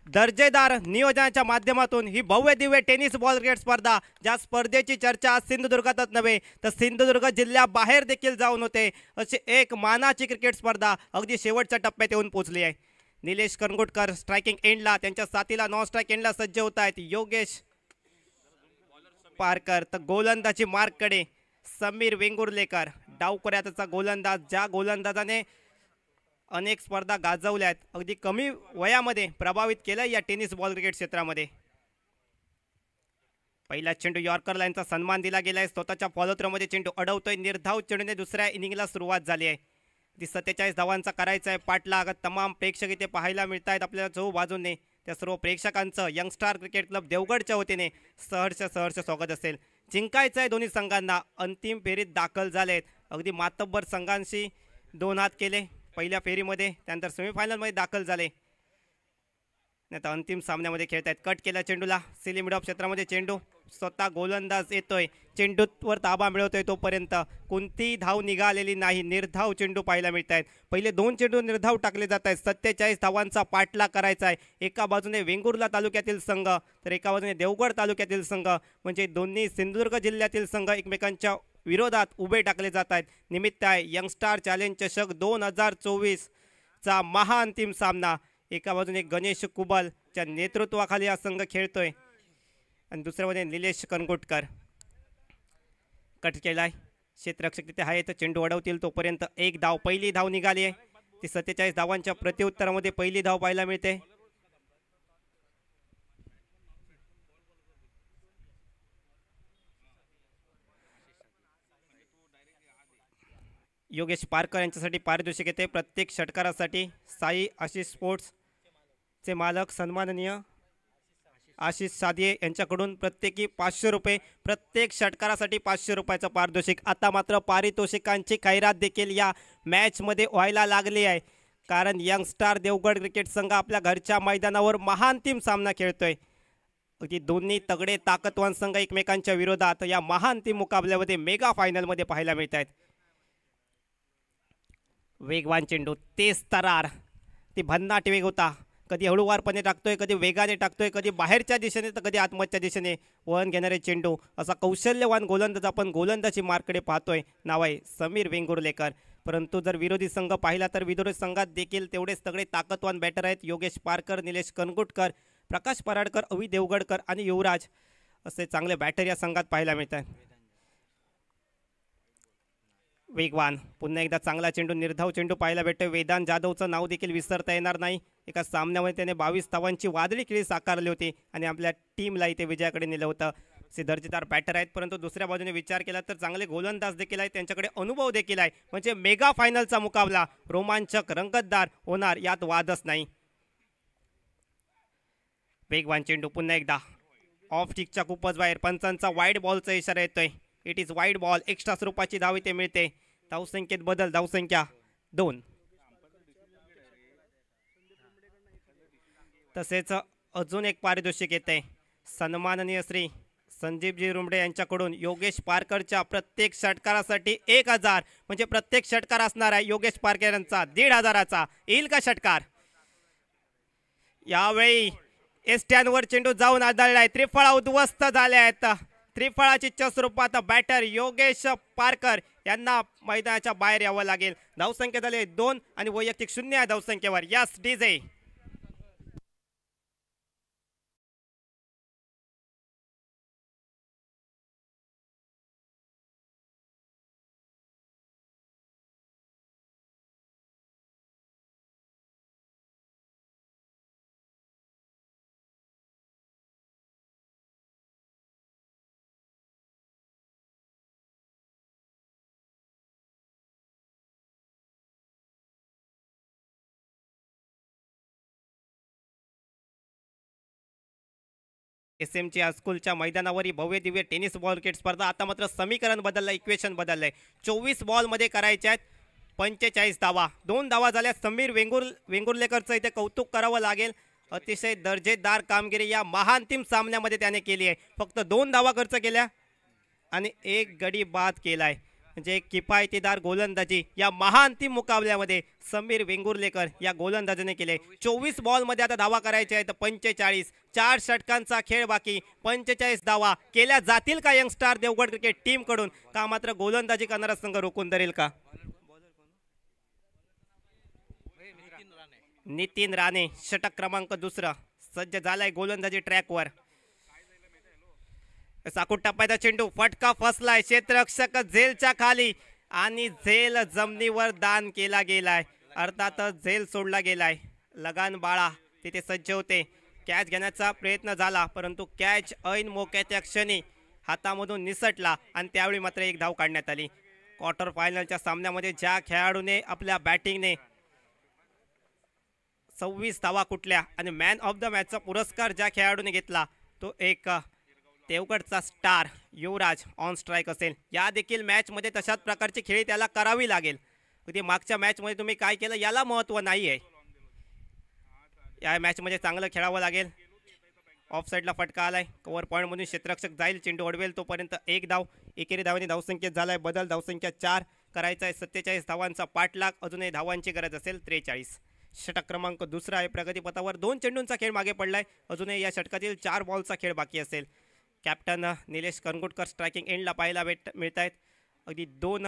दर्जेदार नियोजनाच्या माध्यमातून ही भव्य दिव्य टेनिस बॉल क्रिकेट स्पर्धा, ज्या स्पर्धेची चर्चा सिंधुदुर्गातच नव्हे तर सिंधुदुर्ग जिल्ह्याबाहेर देखील जाऊन होते, अशी एक मानाची क्रिकेट स्पर्धा अगदी शेवटच्या टप्प्यात येऊन पोहोचली आहे. निलेश करंगुटकर स्ट्रायकिंग एंडला, त्यांच्या साथीला नॉन स्ट्राईक एंडला सज्ज होत आहेत योगेश पारकर. तर गोलंदाजी मार्ककडे समीर वेंगुर्लेकर, डावखोऱ्याचा गोलंदाज, ज्या गोलंदाजाने अनेक स्पर्धा गाजवल्या आहेत, अगदी कमी वयामध्ये प्रभावित केलं या टेनिस बॉल क्रिकेट क्षेत्रामध्ये. पहिला चेंडू यॉर्कर लाईनचा सन्मान दिला गेला आहे. स्वतःच्या फॉलोथ्रोमध्ये चेंडू अडवतोय. निर्धाव चेंडूने दुसऱ्या इनिंगला सुरुवात झाली आहे. 47 धावांचा करायचा आहे पाठलाग. तमाम प्रेक्षक इथे पाहायला मिळत आहेत आपल्याला चहू बाजूने. त्या सर्व प्रेक्षकांचं यंगस्टार क्रिकेट क्लब देवगडच्या वतीने सहर्ष स्वागत असेल. जिंकायचं आहे दोन्ही संघांना. अंतिम फेरीत दाखल झालेत. अगदी मातब्बर संघांशी 2 हात केले पहिल्या फेरीमध्ये, त्यानंतर सेमीफायनलमध्ये दाखल झाले. आता अंतिम सामन्यामध्ये खेळत आहेत. कट केला चेंडूला सिली मिड ऑफ क्षेत्रामध्ये. चेंडू स्वतः गोलंदाज येतोय, चेंडूवर ताबा मिळवतोय, तोपर्यंत कोणतीही धाव निघालेली नाही. निर्धाव चेंडू पाहायला मिळत आहेत. पहिले 2 चेंडू निर्धाव टाकले जात आहेत. 47 धावांचा पाठलाग करायचा आहे. एका बाजूने वेंगुर्ला तालुक्यातील संघ तर एका बाजूने देवगड तालुक्यातील संघ, म्हणजे दोन्ही सिंधुदुर्ग जिल्ह्यातील संघ एकमेकांच्या विरोधात उभे टाकले जात आहेत. निमित्त आहे यंगस्टार चॅलेंज चषक 2024 चा महाअंतिम सामना. एका बाजूने गणेश कुबलच्या नेतृत्वाखाली हा संघ खेळतोय आणि दुसऱ्या बाजूने निलेश करंगुटकर. कट केलाय, क्षेत्ररक्षक तिथे आहे तर चेंडू अडवतील तोपर्यंत एक धाव. पहिली धाव निघाली आहे. ती 47 धावांच्या प्रत्युत्तरामध्ये पहिली धाव पाहायला मिळते. योगेश पारकर यांच्यासाठी पारितोषिक येते. प्रत्येक षटकारासाठी साई आशिष स्पोर्ट्सचे मालक सन्माननीय आशिष सादिये यांच्याकडून प्रत्येकी 500 रुपये, प्रत्येक षटकारासाठी 500 रुपयाचं पारितोषिक. आता मात्र पारितोषिकांची खैरात देखील या मॅचमध्ये व्हायला लागली आहे, कारण यंगस्टार देवगड क्रिकेट संघ आपल्या घरच्या मैदानावर महाअंतिम सामना खेळतोय. अगदी दोन्ही तगडे ताकदवान संघ एकमेकांच्या विरोधात या महाअंतिम मुकाबल्यामध्ये मेगा फायनलमध्ये पाहायला मिळत आहेत. वेगवान चेंडू, तेज तरार, ती भन्नाट वेग होता. कधी हळूवारपणे टाकतोय, कधी वेगाने टाकतोय, कधी बाहेरच्या दिशेने तर कधी आतमधच्या दिशेने वळण घेणारे चेंडू. असा कौशल्यवान गोलंदाज आपण गोलंदाजी मार्ककडे पाहतोय. नाव आहे समीर वेंगुर्लेकर. परंतु जर विरोधी संघ पाहिला तर विरोधी संघात देखील तेवढेच तगडे ताकदवान बॅटर आहेत. योगेश पारकर, निलेश करंगुटकर, प्रकाश पराडकर, अवी देवगडकर आणि युवराज असे चांगले बॅटर या संघात पाहायला मिळतात. वेगवान, पुन्हा एकदा चांगला चेंडू, निर्धाव चेंडू पाहायला भेटतोय. वेदांत जाधवचं नाव देखील विसरता येणार नाही. एका सामन्यामध्ये त्याने 22 धावांची वादळी खेळी साकारली होती आणि आपल्या टीमला इथे विजयाकडे नेलं होतं. असे दर्जेदार बॅटर आहेत, परंतु दुसऱ्या बाजूने विचार केला तर चांगले गोलंदाज देखील आहेत, त्यांच्याकडे अनुभव देखील आहे. म्हणजे मेगा फायनलचा मुकाबला रोमांचक, रंगतदार होणार, यात वादच नाही. वेगवान चेंडू पुन्हा एकदा ऑफ स्टिकच्या खूपच बाहेर. पंचांचा वाईड बॉलचा इशारा येतोय. It is wide ball. Extra स्वरूपाची धाव इथे मिळते. धावसंख्येत बदल, धावसंख्या 2. तसेच अजून एक पारितोषिक येते. सन्माननीय श्री संजीवजी रुमडे यांच्याकडून योगेश पारकरच्या प्रत्येक षटकारासाठी 1000, म्हणजे प्रत्येक षटकार असणार आहे योगेश पारकर यांचा 1500चा. येईल का षटकार? यावेळी एस्ट्यांवर चेंडू जाऊन आदळलाय. त्रिफळा उद्ध्वस्त झाले आहेत. त्रिफळाची स्वरूपात बॅटर योगेश पारकर यांना मैदानाच्या बाहेर यावं लागेल. धावसंख्या झाले 2 आणि वैयक्तिक 0 या धावसंख्येवर. Yes DJ. SMच्या स्कूलच्या मैदानावरील भव्य दिव्य टेनिस बॉल क्रिकेट स्पर्धा. आता मात्र समीकरण बदललं, इक्वेशन बदललंय. 24 बॉलमध्ये करायचे आहेत 45 धावा. 2 धावा झाल्या. समीर वेंगुर्लेकरचं इथे कौतुक करावं लागेल. अतिशय दर्जेदार कामगिरी या महाअंतिम सामन्यामध्ये त्याने केली आहे. फक्त 2 धावा खर्च केल्या आणि 1 गडी बाद केलाय. म्हणजे किफायतीदार गोलंदाजी या महाअंतिम मुकाबल्यामध्ये समीर वेंगुर्लेकर या गोलंदाजीने केले. 24 बॉलमध्ये आता धावा करायच्या आहेत 45. 4 षटकांचा खेळ बाकी. 45 धावा केल्या जातील का यंगस्टार देवगड क्रिकेट टीम कडून, का मात्र गोलंदाजी करणारा संघ रोखून धरेल का? नितीन राणे षटक क्रमांक 2 सज्ज झालाय गोलंदाजी ट्रॅकवर. साकूट टप्प्याचा चेंडू फटका फसलाय. क्षेत्ररक्षक झेलच्या खाली आणि झेल जमिनीवर दान केला गेलाय. अर्थातच झेल सोडला गेलाय. लगान बाळा तिथे सज्ज होते. कॅच घेण्याचा प्रयत्न झाला परंतु कॅच ऐन मोक्याच्या क्षणी हातामधून निसटला आणि त्यावेळी मात्र 1 धाव काढण्यात आली. क्वार्टर फायनलच्या सामन्यामध्ये ज्या खेळाडूने आपल्या बॅटिंगने 26 धावा कुठल्या आणि मॅन ऑफ द मॅचचा पुरस्कार ज्या खेळाडूने घेतला तो एक देवगडचा स्टार युवराज ऑन स्ट्राईक असेल. या देखील मॅचमध्ये तशाच प्रकारची खेळी त्याला करावी लागेल. अगदी मागच्या मॅचमध्ये तुम्ही काय केलं याला महत्त्व नाही आहे. या मॅचमध्ये चांगलं खेळावं लागेल. ऑफ साईडला फटका आलाय. कव्हर पॉईंटमधून क्षेत्ररक्षक जाईल, चेंडू अडवेल तोपर्यंत 1 धाव. एकेरी धावांनी धावसंख्येत झालाय बदल. धावसंख्या 4 करायचा आहे. 47 धावांचा पाठलाग. अजूनही धावांची गरज असेल 43. षटक क्रमांक 2 आहे प्रगतीपथावर. 2 चेंडूंचा खेळ मागे पडलाय. अजूनही या षटकातील 4 बॉलचा खेळ बाकी असेल. कॅप्टन निलेश करंगुटकर स्ट्रायकिंग एंडला पाहायला मिळत आहेत. अगदी 2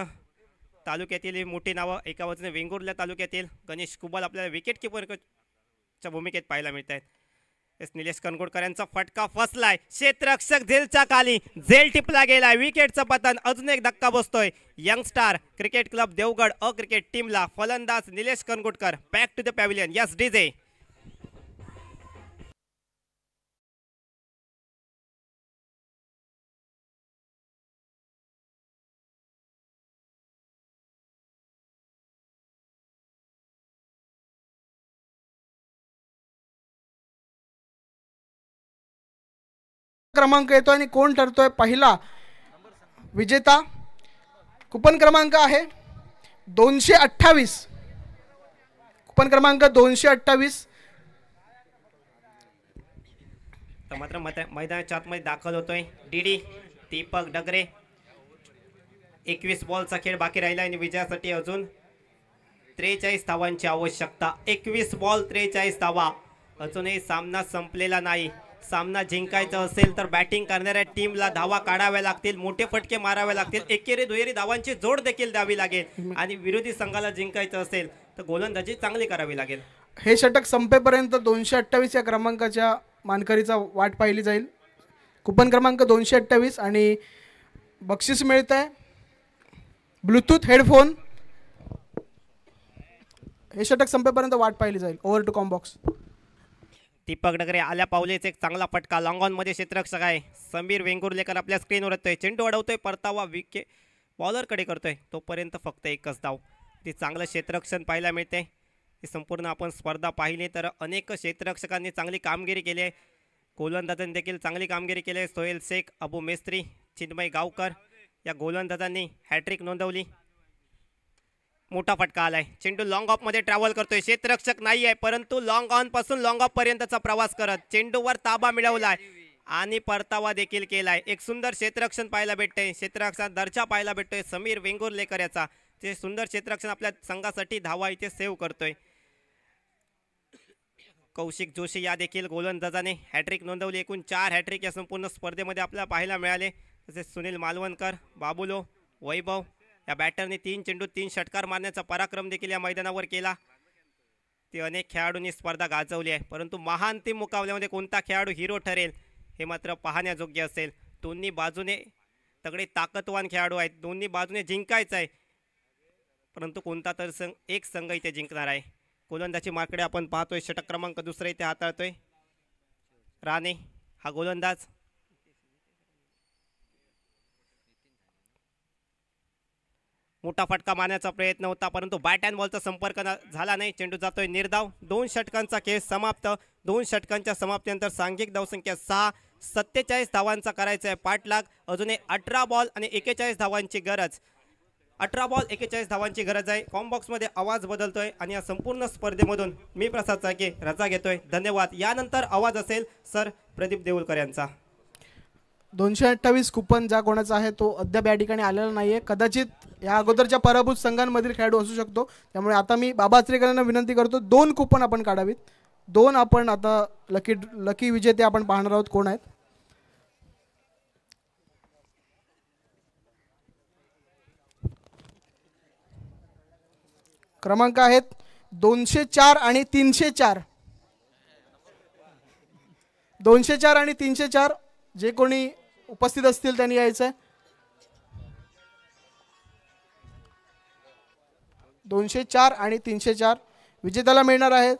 तालुक्यातील मोठी नावं. एका बाजूने वेंगुर्ला तालुक्यातील गणेश कुबल आपल्याला विकेट किपरच्या भूमिकेत पाहायला मिळत आहेत. निलेश करंगुटकर यांचा फटका फसलाय. क्षेत्ररक्षक झेलच्या खाली. झेल टिपला गेलाय. विकेटचं पतन. अजून एक धक्का बसतोय यंगस्टार क्रिकेट क्लब देवगड अ क्रिकेट टीमला. फलंदाज Nilesh Karangutkar back to the pavilion. Yes DJ. क्रमांक येतो आणि कोण ठरतोय पहिला विजेता? कुपन क्रमांक आहे 228. कुपन क्रमांक 228. तर मात्र मैदानाच्या आतमध्ये दाखल होतोय डीडी दीपक डगरे. 21 बॉलचा खेळ बाकी राहिला आणि विजयासाठी अजून 43 धावांची आवश्यकता. 21 बॉल 43 धावा. अजूनही सामना संपलेला नाही. सामना जिंकायचा असेल तर बॅटिंग करणाऱ्या टीमला धावा काढाव्या लागतील. मोठे फटके मारावे लागतील. एकेरी दुहेरी धावांची जोड देखील द्यावी लागेल. आणि विरोधी संघाला जिंकायचं असेल तर गोलंदाजी चांगली करावी लागेल. हे षटक संपेपर्यंत 228 या क्रमांकाच्या मानकरीचा वाट पाहिली जाईल. कुपन क्रमांक 228 आणि बक्षीस मिळत आहे ब्लूटूथ हेडफोन. हे षटक संपेपर्यंत वाट पाहिली जाईल. Over to combox. Deepak Dagare आल्या पावलेच एक चांगला फटका. लॉंग ऑन मध्ये क्षेत्ररक्षक आहे समीर वेंगुर्लेकर आपल्या स्क्रीनवर येतोय. चेंडू अडवतोय. परतावा विकेट बॉलरकडे करतोय. तोपर्यंत फक्त 1च धाव. ते चांगलं क्षेत्ररक्षण पाहायला मिळते. ही संपूर्ण आपण स्पर्धा पाहिली तर अनेक क्षेत्ररक्षकांनी चांगली कामगिरी केली आहे. गोलंदाजांनी देखील चांगली कामगिरी केली आहे. सोहेल शेख, अबू मेस्त्री, चिन्मय गावकर या गोलंदाजांनी हॅट्रिक नोंदवली. मोठा फटका आलाय. चेंडू लॉंग ऑफ मध्ये ट्रॅव्हल करतोय. क्षेत्ररक्षक नाही आहे परंतु लॉंग ऑन पासून लॉंग ऑफ पर्यंतचा प्रवास करत चेंडूवर ताबा मिळवलाय आणि परतावा देखील केलाय. एक सुंदर क्षेत्ररक्षण पाहायला भेटतंय. क्षेत्ररक्षण दर्जा पाहायला भेटतोय समीर वेंगुर्लेकर याचा. ते सुंदर क्षेत्ररक्षण आपल्या संघासाठी धावा इथे सेव्ह करतोय. कौशिक जोशी या देखील गोलंदाजाने हॅट्रिक नोंदवली. एकूण 4 हॅट्रिक या संपूर्ण स्पर्धेमध्ये आपल्याला पाहायला मिळाले. तसेच सुनील मालवणकर, बाबुलो, वैभव या बॅटरने 3 चेंडू 3 षटकार मारण्याचा पराक्रम देखील या मैदानावर केला. ती अनेक खेळाडूंनी स्पर्धा गाजवली आहे, परंतु महाअंतिम मुकाबल्यामध्ये कोणता खेळाडू हिरो ठरेल हे मात्र पाहण्यायोग्य असेल. दोन्ही बाजूने तगडे ताकदवान खेळाडू आहेत, दोन्ही बाजूने जिंकायचं आहे, परंतु कोणता तर एक संघ इथे जिंकणार आहे. गोलंदाजी मार्कडे आपण पाहतोय. षटक क्रमांक 2 इथे हाताळतोय राणे हा गोलंदाज. मोठा फटका मारण्याचा प्रयत्न होता, परंतु बॅट अँड बॉलचा संपर्क झाला नाही. चेंडू जातोय निर्धाव. 2 षटकांचा खेळ समाप्त. 2 षटकांच्या समाप्तीनंतर सांघिक धावसंख्या 6. 47 धावांचा करायचा आहे पाठलाग. अजूनही 18 बॉल आणि 41 धावांची गरज. 18 बॉल 41 धावांची गरज आहे. कॉम्बॉक्समध्ये आवाज बदलतोय आणि या संपूर्ण स्पर्धेमधून मी प्रसाद चाके रजा घेतोय. धन्यवाद. यानंतर आवाज असेल सर प्रदीप देऊळकर यांचा. 228 कुपन ज्या कोणाचा आहे तो अद्याप या ठिकाणी आलेला नाहीये. कदाचित या अगोदरच्या पराभूत संघांमधील खेळाडू असू शकतो. त्यामुळे आता मी बाबा आचरेकरांना विनंती करतो 2 कुपन आपण काढावीत. 2 आपण आता लकी विजेते आपण पाहणार आहोत कोण आहेत. क्रमांक आहेत 204 आणि 304. 204 आणि 304 जे कोणी उपस्थित असतील त्यांनी यायचं आहे. 204 आणि 304 विजेत्याला मिळणार आहे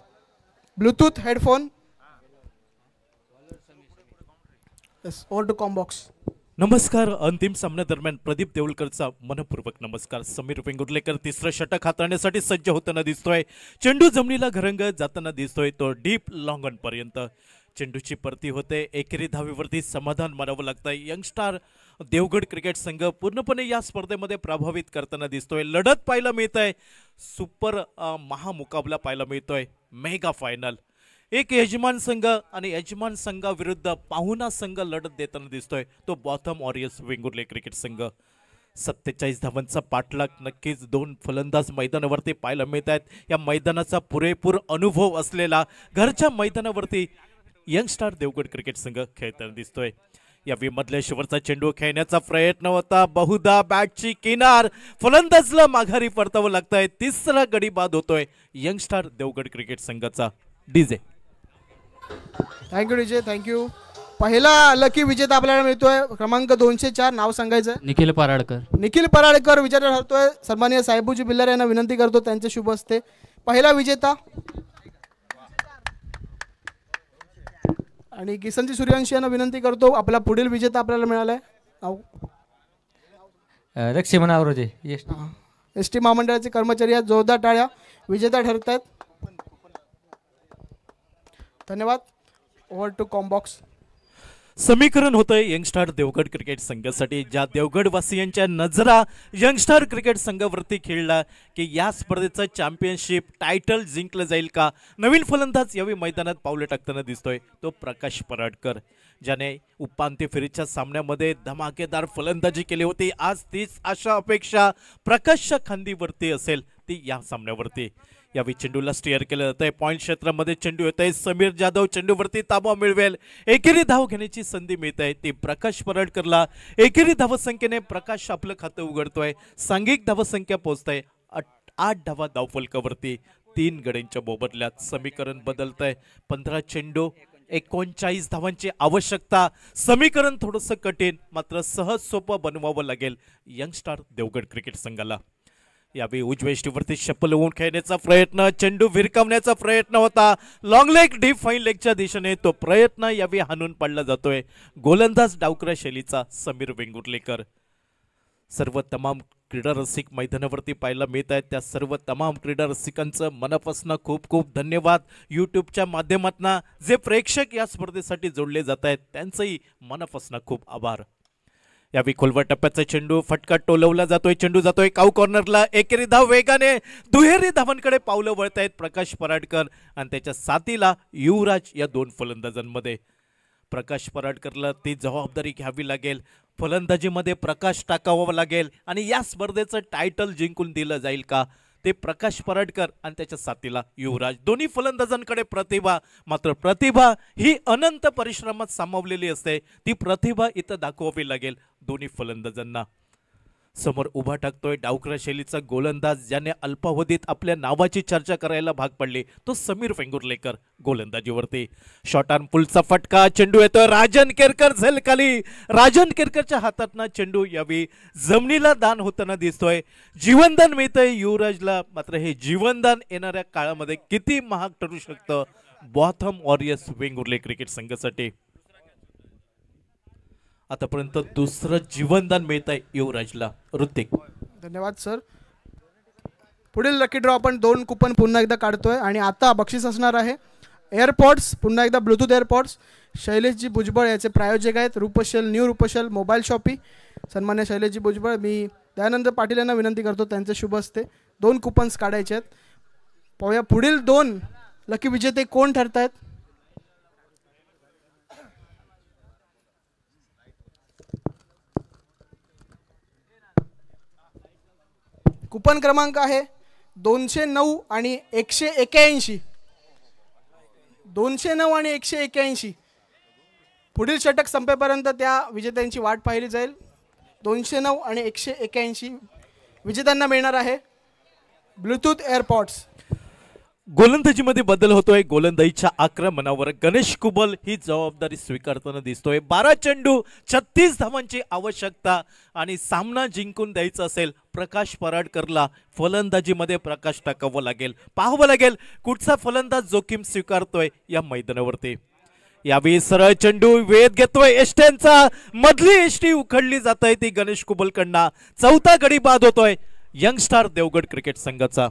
bluetooth headphone. Over to combox. नमस्कार. अंतिम सामन्यादरम्यान प्रदीप देऊळकरचा मनपूर्वक नमस्कार. समीर वेंगुर्लेकर तिसरं षटक हाताळण्यासाठी सज्ज होताना दिसतोय. चेंडू जमिनीला घरंगत जाताना दिसतोय. तो डीप लॉंग ऑन पर्यंत चेंडूची परती होते. एकेरी धावीवरती समाधान मानावं लागतंय. यंगस्टार देवगड क्रिकेट संघ पूर्णपणे या स्पर्धेमध्ये प्रभावित करताना दिसतोय. लढत पाहायला मिळत आहे. सुपर महामुकाबला पाहायला मिळतोय. Mega final. एक यजमान संघ आणि यजमान संघाविरुद्ध पाहुणा संघ लढत देताना दिसतोय. तो बॉथम वॉरियर्स वेंगुर्ले क्रिकेट संघ. 47 धावांचा पाठलाग. नक्कीच 2 फलंदाज मैदानावरती पाहायला मिळत आहेत. या मैदानाचा पुरेपूर अनुभव असलेला घरच्या मैदानावरती यंगस्टार देवगड क्रिकेट संघ खेळताना दिसतोय. या मधल्या शेवटचा चेंडू खेळण्याचा प्रयत्न होता. बहुधा बॅटची किनार. फलंदाजला माघारी परतावं लागतंय. तिसरा गडी बाद होतोय यंगस्टार देवगड क्रिकेट संघाचा. डीजे. Thank you DJ, thank you. पहिला लकी विजेता आपल्याला मिळतोय क्रमांक 204. नाव सांगायचं. निखिल पराडकर. निखिल पराडकर विजेता ठरतोय. सन्माननीय साहेबूजी बिल्लार यांना विनंती करतो त्यांचे शुभ हस्ते. पहिला विजेता. आणि किसनजी सूर्यवंशी यांना विनंती करतो. आपला पुढील विजेता आपल्याला मिळालाय. नाव रक्षमन आवरोजे. एस टी महामंडळाचे कर्मचारी आहेत. जोरदार टाळ्या. विजेता ठरत आहेत. धन्यवाद. Over to combox. समीकरण होतंय यंगस्टार देवगड क्रिकेट संघासाठी. ज्या देवगडवासियांच्या नजरा यंगस्टार क्रिकेट संघावरती खेळला की या स्पर्धेचं चॅम्पियनशिप टायटल जिंकलं जाईल का. नवीन फलंदाज यावेळी मैदानात पावले टाकताना दिसतोय. तो प्रकाश पराडकर, ज्याने उपांत्य फेरीच्या सामन्यामध्ये धमाकेदार फलंदाजी केली होती. आज तीच आशा अपेक्षा प्रकाशच्या खांदीवरती असेल ती या सामन्यावरती. यावेळी चेंडूला स्टिअर केलं जातंय. पॉईंट क्षेत्रामध्ये चेंडू येत आहे. समीर जाधव चेंडूवरती ताबा मिळवेल. एकेरी धाव घेण्याची संधी मिळत आहे ती प्रकाश पराडकरला. एकेरी धावसंख्येने प्रकाश आपलं खातं उघडतोय. सांघिक धावसंख्या पोहोचतंय 8 धावा धावफलकावरती. 3 गड्यांच्या मोबदल्यात समीकरण बदलतंय. 15 चेंडू 39 धावांची आवश्यकता. समीकरण थोडंसं कठीण मात्र सहज सोपं बनवावं लागेल यंगस्टार देवगड क्रिकेट संघाला. यावेळी उजव्या ष्टीवरती शपल होऊन खेळण्याचा प्रयत्न. चेंडू भिरकावण्याचा प्रयत्न होता. लॉंग लेग डीप फाईन लेगच्या दिशेने तो प्रयत्न यावेळी हाणून पाडला जातोय. गोलंदाज डावकरा शैलीचा समीर वेंगुर्लेकर. सर्व तमाम क्रीडा रसिक मैदानावरती पाहायला मिळत आहेत. त्या सर्व तमाम क्रीडा रसिकांचं मनापासून खूप खूप धन्यवाद. यूट्यूबच्या माध्यमातून जे प्रेक्षक या स्पर्धेसाठी जोडले जात आहेत त्यांचंही मनापासून खूप आभार. यावेळी खोलवर टप्प्याचा चेंडू फटका टोलवला जातोय. चेंडू जातोय काऊ कॉर्नरला. एकेरी धाव वेगाने दुहेरी धावांकडे पावलं वळत आहेत प्रकाश पराडकर आणि त्याच्या साथीला युवराज या 2 फलंदाजांमध्ये. प्रकाश पराडकरला ती जबाबदारी घ्यावी लागेल. फलंदाजीमध्ये प्रकाश टाकावा लागेल आणि या स्पर्धेचं टायटल जिंकून दिलं जाईल का ते प्रकाश पराडकर आणि त्याच्या साथीला युवराज. दोन्ही फलंदाजांकडे प्रतिभा, मात्र प्रतिभा ही अनंत परिश्रमात सामावलेली असते. ती प्रतिभा इथं दाखवावी लागेल दोन्ही फलंदाजांना. समोर उभा टाकतोय डावखुरा शैलीचा गोलंदाज, ज्याने अल्पावधीत आपल्या नावाची चर्चा करायला भाग पडली, तो समीर वेंगुर्लेकर. गोलंदाजीवरती शॉर्ट आर्म पुलचा फटका, चेंडू येतोय राजन केरकर झेल खाली. राजन केरकरच्या हातातनं चेंडू यावी जमिनीला दान होताना दिसतोय. जीवनदान मिळतंय युवराजला, मात्र हे जीवनदान येणाऱ्या काळामध्ये किती महाग ठरू शकतं बॉथम वॉरियर्स वेंगुर्ले क्रिकेट संघासाठी. आतापर्यंत दुसरं जीवनदान मिळत आहे युवराजला. ऋतिक, धन्यवाद सर. पुढील लकी ड्रॉ आपण 2 कुपन पुन्हा एकदा काढतोय आणि आता बक्षीस असणार आहे एअरपॉड्स, पुन्हा एकदा ब्लूटूथ एअरपॉड्स. शैलेशजी भुजबळ याचे प्रायोजक आहेत. रूपशल, न्यू रूपशल मोबाईल शॉपी. सन्मान्य शैलेशजी भुजबळ, मी दयानंद पाटील यांना विनंती करतो त्यांचे शुभ हस्ते 2 कुपन्स काढायचे आहेत. पाहूया पुढील 2 लकी विजेते कोण ठरत आहेत. कुपन क्रमांक आहे 209 आणि 181. 209 आणि 181. पुढील षटक संपेपर्यंत त्या विजेत्यांची वाट पाहिली जाईल. 209 आणि 181 विजेत्यांना मिळणार आहे ब्लूटूथ एअरपॉड्स. गोलंदाजीमध्ये बदल होतोय. गोलंदाजीच्या आक्रमणावर गणेश कुबल ही जबाबदारी स्वीकारताना दिसतोय. 12 चेंडू 36 धावांची आवश्यकता आणि सामना जिंकून द्यायचा असेल प्रकाश पराडकरला फलंदाजीमध्ये प्रकाश टाकावं लागेल. पाहावं लागेल कुठचा फलंदाज जोखीम स्वीकारतोय या मैदानावरती. यावेळी सरळ चेंडू वेध घेतोय एस्टेनचा, मधली एसटी उखडली जात आहे ती गणेश कुबलकडनं. 4था गडी बाद होतोय यंगस्टार देवगड क्रिकेट संघाचा.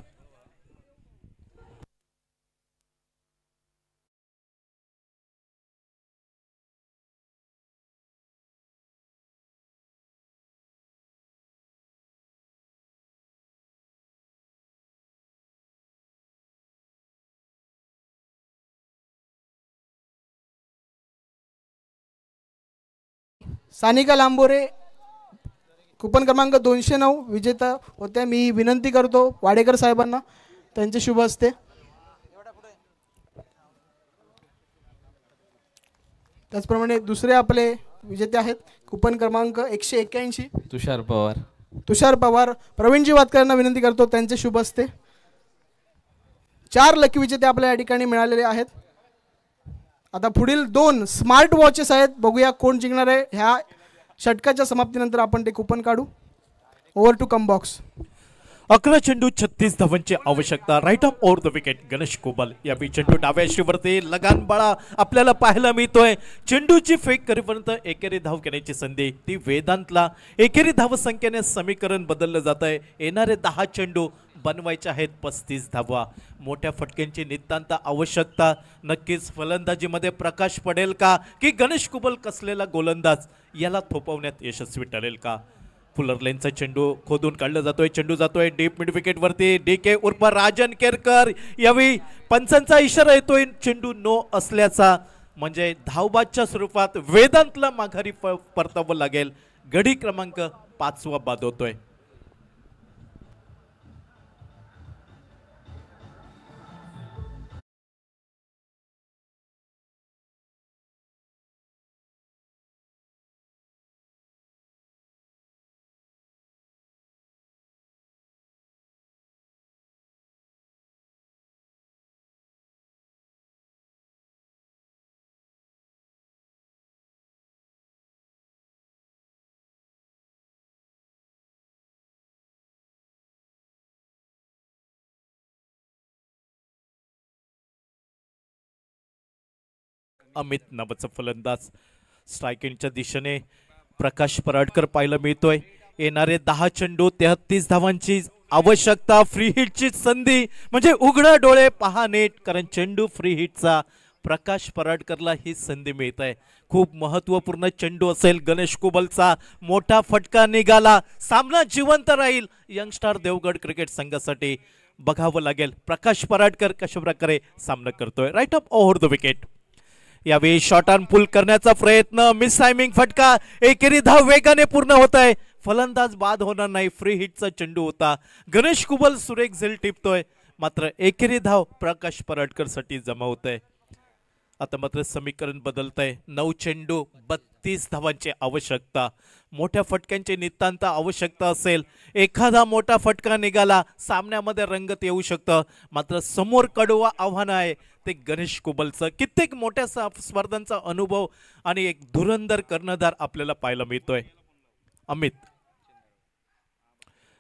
सानिका लांबोरे कुपन क्रमांक 209 विजेता होत्या. मी विनंती करतो वाडेकर साहेबांना त्यांचे शुभ हस्ते. त्याचप्रमाणे दुसरे आपले विजेते आहेत कुपन क्रमांक 181 तुषार पवार. तुषार पवार. प्रवीणजी वातकरांना विनंती करतो त्यांचे शुभ हस्ते. 4 लकी विजेते आपल्या या ठिकाणी मिळालेले आहेत. आता पुढील 2 स्मार्ट वॉचेस आहेत. बघूया कोण जिंकणार आहे. ह्या षटकाच्या समाप्तीनंतर आपण ते कुपन काढू. Over to come box. 11 चेंडू 36 धावांची आवश्यकता. Right off over the wicket Ganesh Kubal. या चेंडू डाव्या शीवरती लगान बाळा आपल्याला पाहायला मिळतोय. चेंडूची फेक करेपर्यंत एकेरी धाव घेण्याची संधी ती वेदांतला. एकेरी धावसंख्येने समीकरण बदललं जात आहे. येणारे 10 चेंडू बनवायचे आहेत 35 धावा. मोठ्या फटक्यांची नितांत आवश्यकता. नक्कीच फलंदाजीमध्ये प्रकाश पडेल का की गणेश कुबल कसलेला गोलंदाज याला थोपवण्यात यशस्वी ठरेल का. फुलर लेनचा चेंडू खोदून काढला जातोय. चेंडू जातोय डीप मिड विकेट वरती. DK उर्फ राजन केरकर. यावेळी पंचांचा इशारा येतोय चेंडू नो असल्याचा, म्हणजे धावबादच्या स्वरूपात वेदांतला माघारी परतावं लागेल. गडी क्रमांक 5 बाद होतोय. अमित नावाचा फलंदाज स्ट्रायकिंगच्या दिशेने प्रकाश पराडकर पाहायला मिळतोय. येणारे 10 चेंडू 33 धावांची आवश्यकता. फ्री हिटची संधी, म्हणजे उघडा डोळे पहा नीट, कारण चेंडू फ्री हिटचा प्रकाश पराडकरला ही संधी मिळत आहे. खूप महत्वपूर्ण चेंडू असेल गणेश कुबलचा. मोठा फटका निघाला, सामना जिवंत राहील यंगस्टार देवगड क्रिकेट संघासाठी. बघावं लागेल प्रकाश पराडकर कशा प्रकारे सामना करतोय. Right off over the wicket. यावेळी शॉर्ट ऑन पुल करण्याचा प्रयत्न, मिस टायमिंग फटका. एकेरी धाव वेगाने पूर्ण होत आहे. फलंदाज बाद होणार नाही, फ्री हिटचा चेंडू होता, गणेश कुबल सुरेख झेल टिपतोय, मात्र एकेरी धाव प्रकाश पराडकर साठी जमा होतंय. आता मात्र समीकरण बदलतंय. 9 चेंडू 32 धावांची आवश्यकता. मोठ्या फटक्यांची नितांत आवश्यकता असेल. एखादा मोठा फटका निघाला सामन्यामध्ये रंगत येऊ शकतं. मात्र समोर कडवा आव्हान आहे ते गणेश कुबलचं. कित्येक मोठ्या स्पर्धांचा अनुभव आणि एक धुरंधर कर्णधार आपल्याला पाहायला मिळतोय. अमित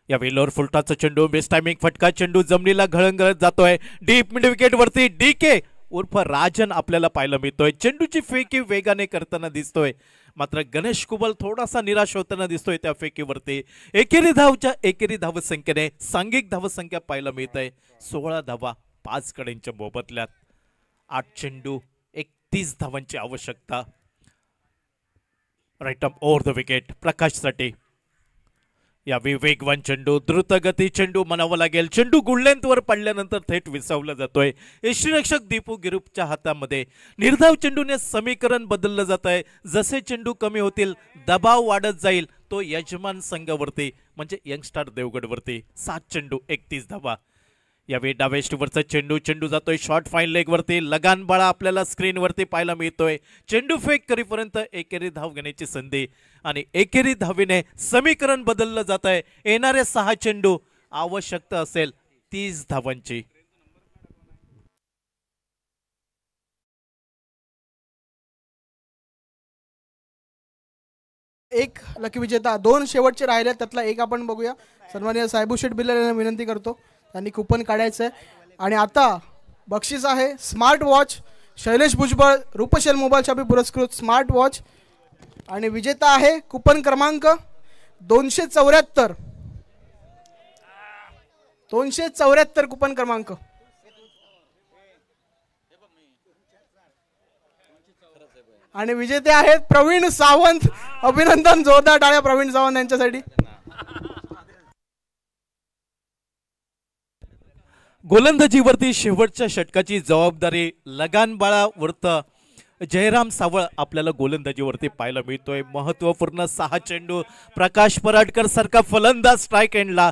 या वेलोर फुलटाचा चेंडू बेस्ट टायमिंग फटका, चेंडू जमिनीला घळंघळत जातोय. डीप मिड विकेट वरती डीके उर्फ राजन आपल्याला पाहायला मिळतोय. चेंडूची फेकी वेगाने करताना दिसतोय, मात्र गणेश कुबल थोडासा निराश होताना दिसतोय त्या फेकीवरती. एकेरी धावसंख्येने सांघिक धावसंख्या पाहायला मिळत आहे 16 धावा 5 कड्यांच्या मोबदल्यात. 8 चेंडू 31 धावांची आवश्यकता. Right up over the wicket प्रकाशसाठी. या वेगवान चेंडू द्रुतगती चेंडू म्हणावं लागेल. चेंडू गुडलेंथवर पडल्यानंतर थेट विसावला जातोय. यष्टीरक्षक दीपू गिरुपच्या हातामध्ये. निर्धाव चेंडूने समीकरण बदललं जात आहे. जसे चेंडू कमी होतील दबाव वाढत जाईल तो यजमान संघावरती म्हणजे यंगस्टार देवगडवरती. 7 चेंडू 31 धावा. यावेळी डावेस्टवरचा चेंडू जातोय शॉर्ट फाईन लेग वरती. लगान बाळा आपल्याला स्क्रीनवरती पाहायला मिळतोय. चेंडू फेक करीपर्यंत एकेरी धाव घेण्याची संधी आणि एकेरी धावीने समीकरण बदललं जात आहे. येणारे 6 चेंडू आवश्यकता असेल 30 धावांची. एक लकी विजेता, 2 शेवटचे राहिले त्यातला एक आपण बघूया. सन्माननीय साहेबू शेठ बिल्लर यांना विनंती करतो, त्यांनी कुपन काढायचं आहे. आणि आता बक्षीस आहे smart watch. Shailesh Bhujbal Roopshel mobile shoppe पुरस्कृत स्मार्ट वॉच. आणि विजेता आहे कुपन क्रमांक 274. 274 कुपन क्रमांक. आणि विजेते आहेत प्रवीण सावंत. अभिनंदन, जोरदार टाळ्या प्रवीण सावंत यांच्यासाठी. गोलंदाजीवरती शेवटच्या षटकाची जबाबदारी लगान बाळावरत जयराम सावळ आपल्याला गोलंदाजीवरती पाहायला मिळतोय. महत्वपूर्ण 6 चेंडू. प्रकाश पराडकर सारखा फलंदाज स्ट्राईक एंडला.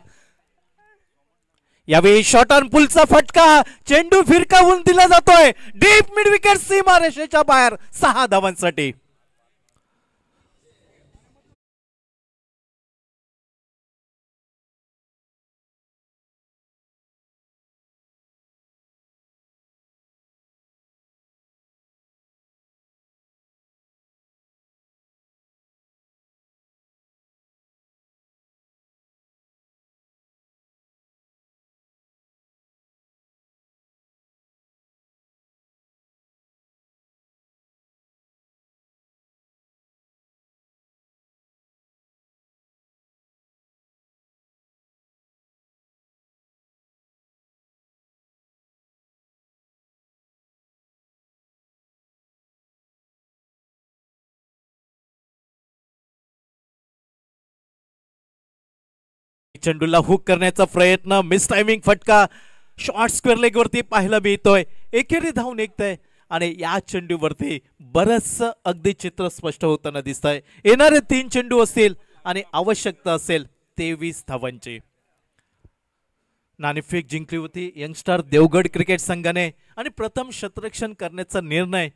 यावेळी शॉर्ट ऑन पुलचा फटका, चेंडू फिरकावून दिला जातोय डीप मिड विकेट सीमा रेषेच्या बाहेर 6 धावांसाठी. चेंडूला हुक करण्याचा प्रयत्न, मिस टायमिंग फटका, शॉर्ट स्क्वेअर लेग वरती पाहायला मिळतोय. एकेरी धाव निघतंय आणि या चेंडूवरती बरंच अगदी चित्र स्पष्ट होताना दिसतंय. येणारे 3 चेंडू असतील आणि आवश्यकता असेल 23 धावांची. नाणेफेक जिंकली होती यंगस्टार देवगड क्रिकेट संघाने आणि प्रथम शतरक्षण करण्याचा निर्णय.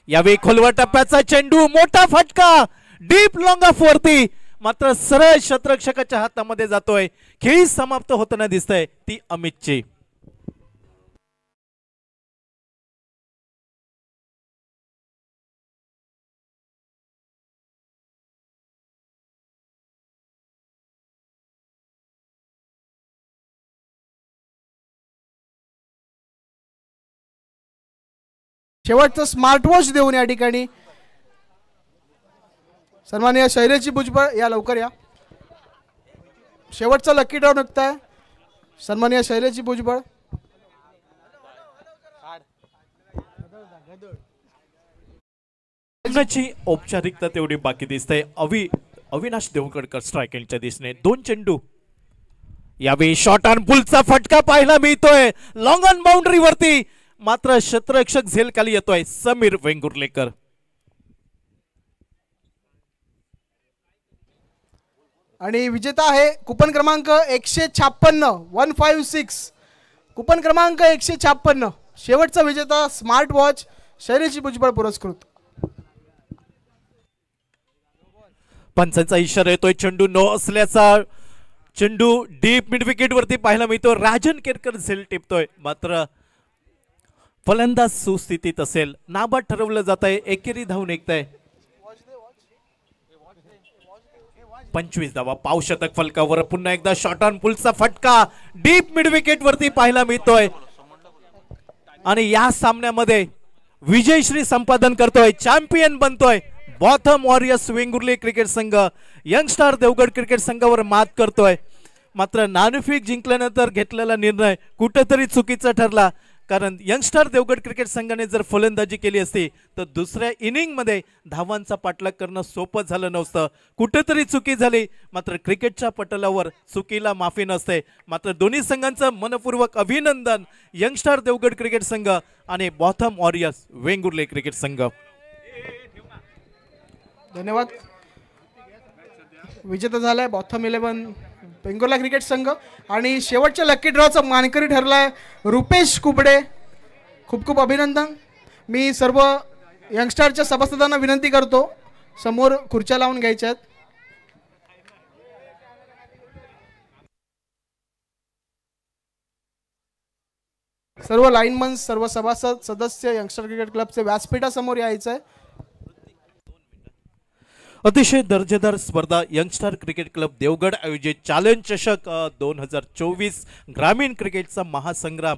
यावेळी खोलवर टप्प्याचा चेंडू, मोठा फटका डीप लॉंग ऑफ वरती, मात्र सरळ शतरक्षकाच्या हातामध्ये जातोय. खेळी समाप्त होताना दिसतंय ती अमितची. शेवटचं स्मार्ट वॉच देऊन या ठिकाणी सन्माननीय शैलेशजी भुजबळ या लवकर या. शेवटचा लकी ड्रॉ निघताय. सन्माननीय शैलेशजी भुजबळ. औपचारिकता तेवढी बाकी दिसते. अविनाश देवगडकर स्ट्राईक एंडच्या दिसणे. 2 चेंडू. यावेळी शॉर्ट ऑन पुलचा फटका पाहायला मिळतोय लॉंग ऑन बाउंड्री वरती, मात्र शतरक्षक झेल खाली येतोय समीर वेंगुर्लेकर. आणि विजेता आहे कुपन क्रमांक 156 कुपन क्रमांक 156. शेवटचा विजेता स्मार्ट वॉच शैलेश भुजबळ पुरस्कृत. पंचांचा इशारा येतोय, चेंडू नो असल्याचा. चेंडू डीप मिड विकेट वरती पाहायला मिळतो. राजन केरकर झेल टिपतोय, मात्र फलंदाज सुस्थितीत असेल. नाबाद ठरवलं जात आहे. एकेरी धाव निघतंय. 25 धावा, पाव शतक फलकावर. पुन्हा एकदा शॉर्ट ऑन पुलचा फटका डीप मिड विकेट वरती पाहायला मिळतोय. आणि या सामन्यामध्ये विजयश्री संपादन करतोय, चॅम्पियन बनतोय. बॉथम वॉरियर्स वेंगुर्ले क्रिकेट संघ यंगस्टार देवगड क्रिकेट संघावर मात करतोय. मात्र नाणेफेक जिंकल्यानंतर घेतलेला निर्णय कुठेतरी चुकीचा ठरला, कारण यंगस्टार देवगड क्रिकेट संघाने जर फलंदाजी केली असती तर दुसऱ्या इनिंग मध्ये धावांचा पाठलाग करणं सोपं झालं नसतं. कुठेतरी चुकी झाली, मात्र क्रिकेटच्या पटलावर चुकीला माफी नसते. मात्र दोन्ही संघांचं मनपूर्वक अभिनंदन, यंगस्टार देवगड क्रिकेट संघ आणि बॉथम वॉरियर्स वेंगुर्ले क्रिकेट संघ. धन्यवाद. विजेता झालाय बॉथम 11 वेंगुर्ला क्रिकेट संघ. आणि शेवटच्या लकी ड्रॉचा मानकरी ठरलाय रुपेश कुबडे. खूप खूप अभिनंदन. मी सर्व यंगस्टारच्या सभासदांना विनंती करतो, समोर खुर्च्या लावून घ्यायच्या आहेत. सर्व लाईनमन, सर्व सभासद, सदस्य यंगस्टर क्रिकेट क्लबचे व्यासपीठासमोर यायचं आहे. अतिशय दर्जेदार स्पर्धा यंगस्टार क्रिकेट क्लब देवगड आयोजित चॅलेंज चषक 2024 ग्रामीण क्रिकेटचा महासंग्राम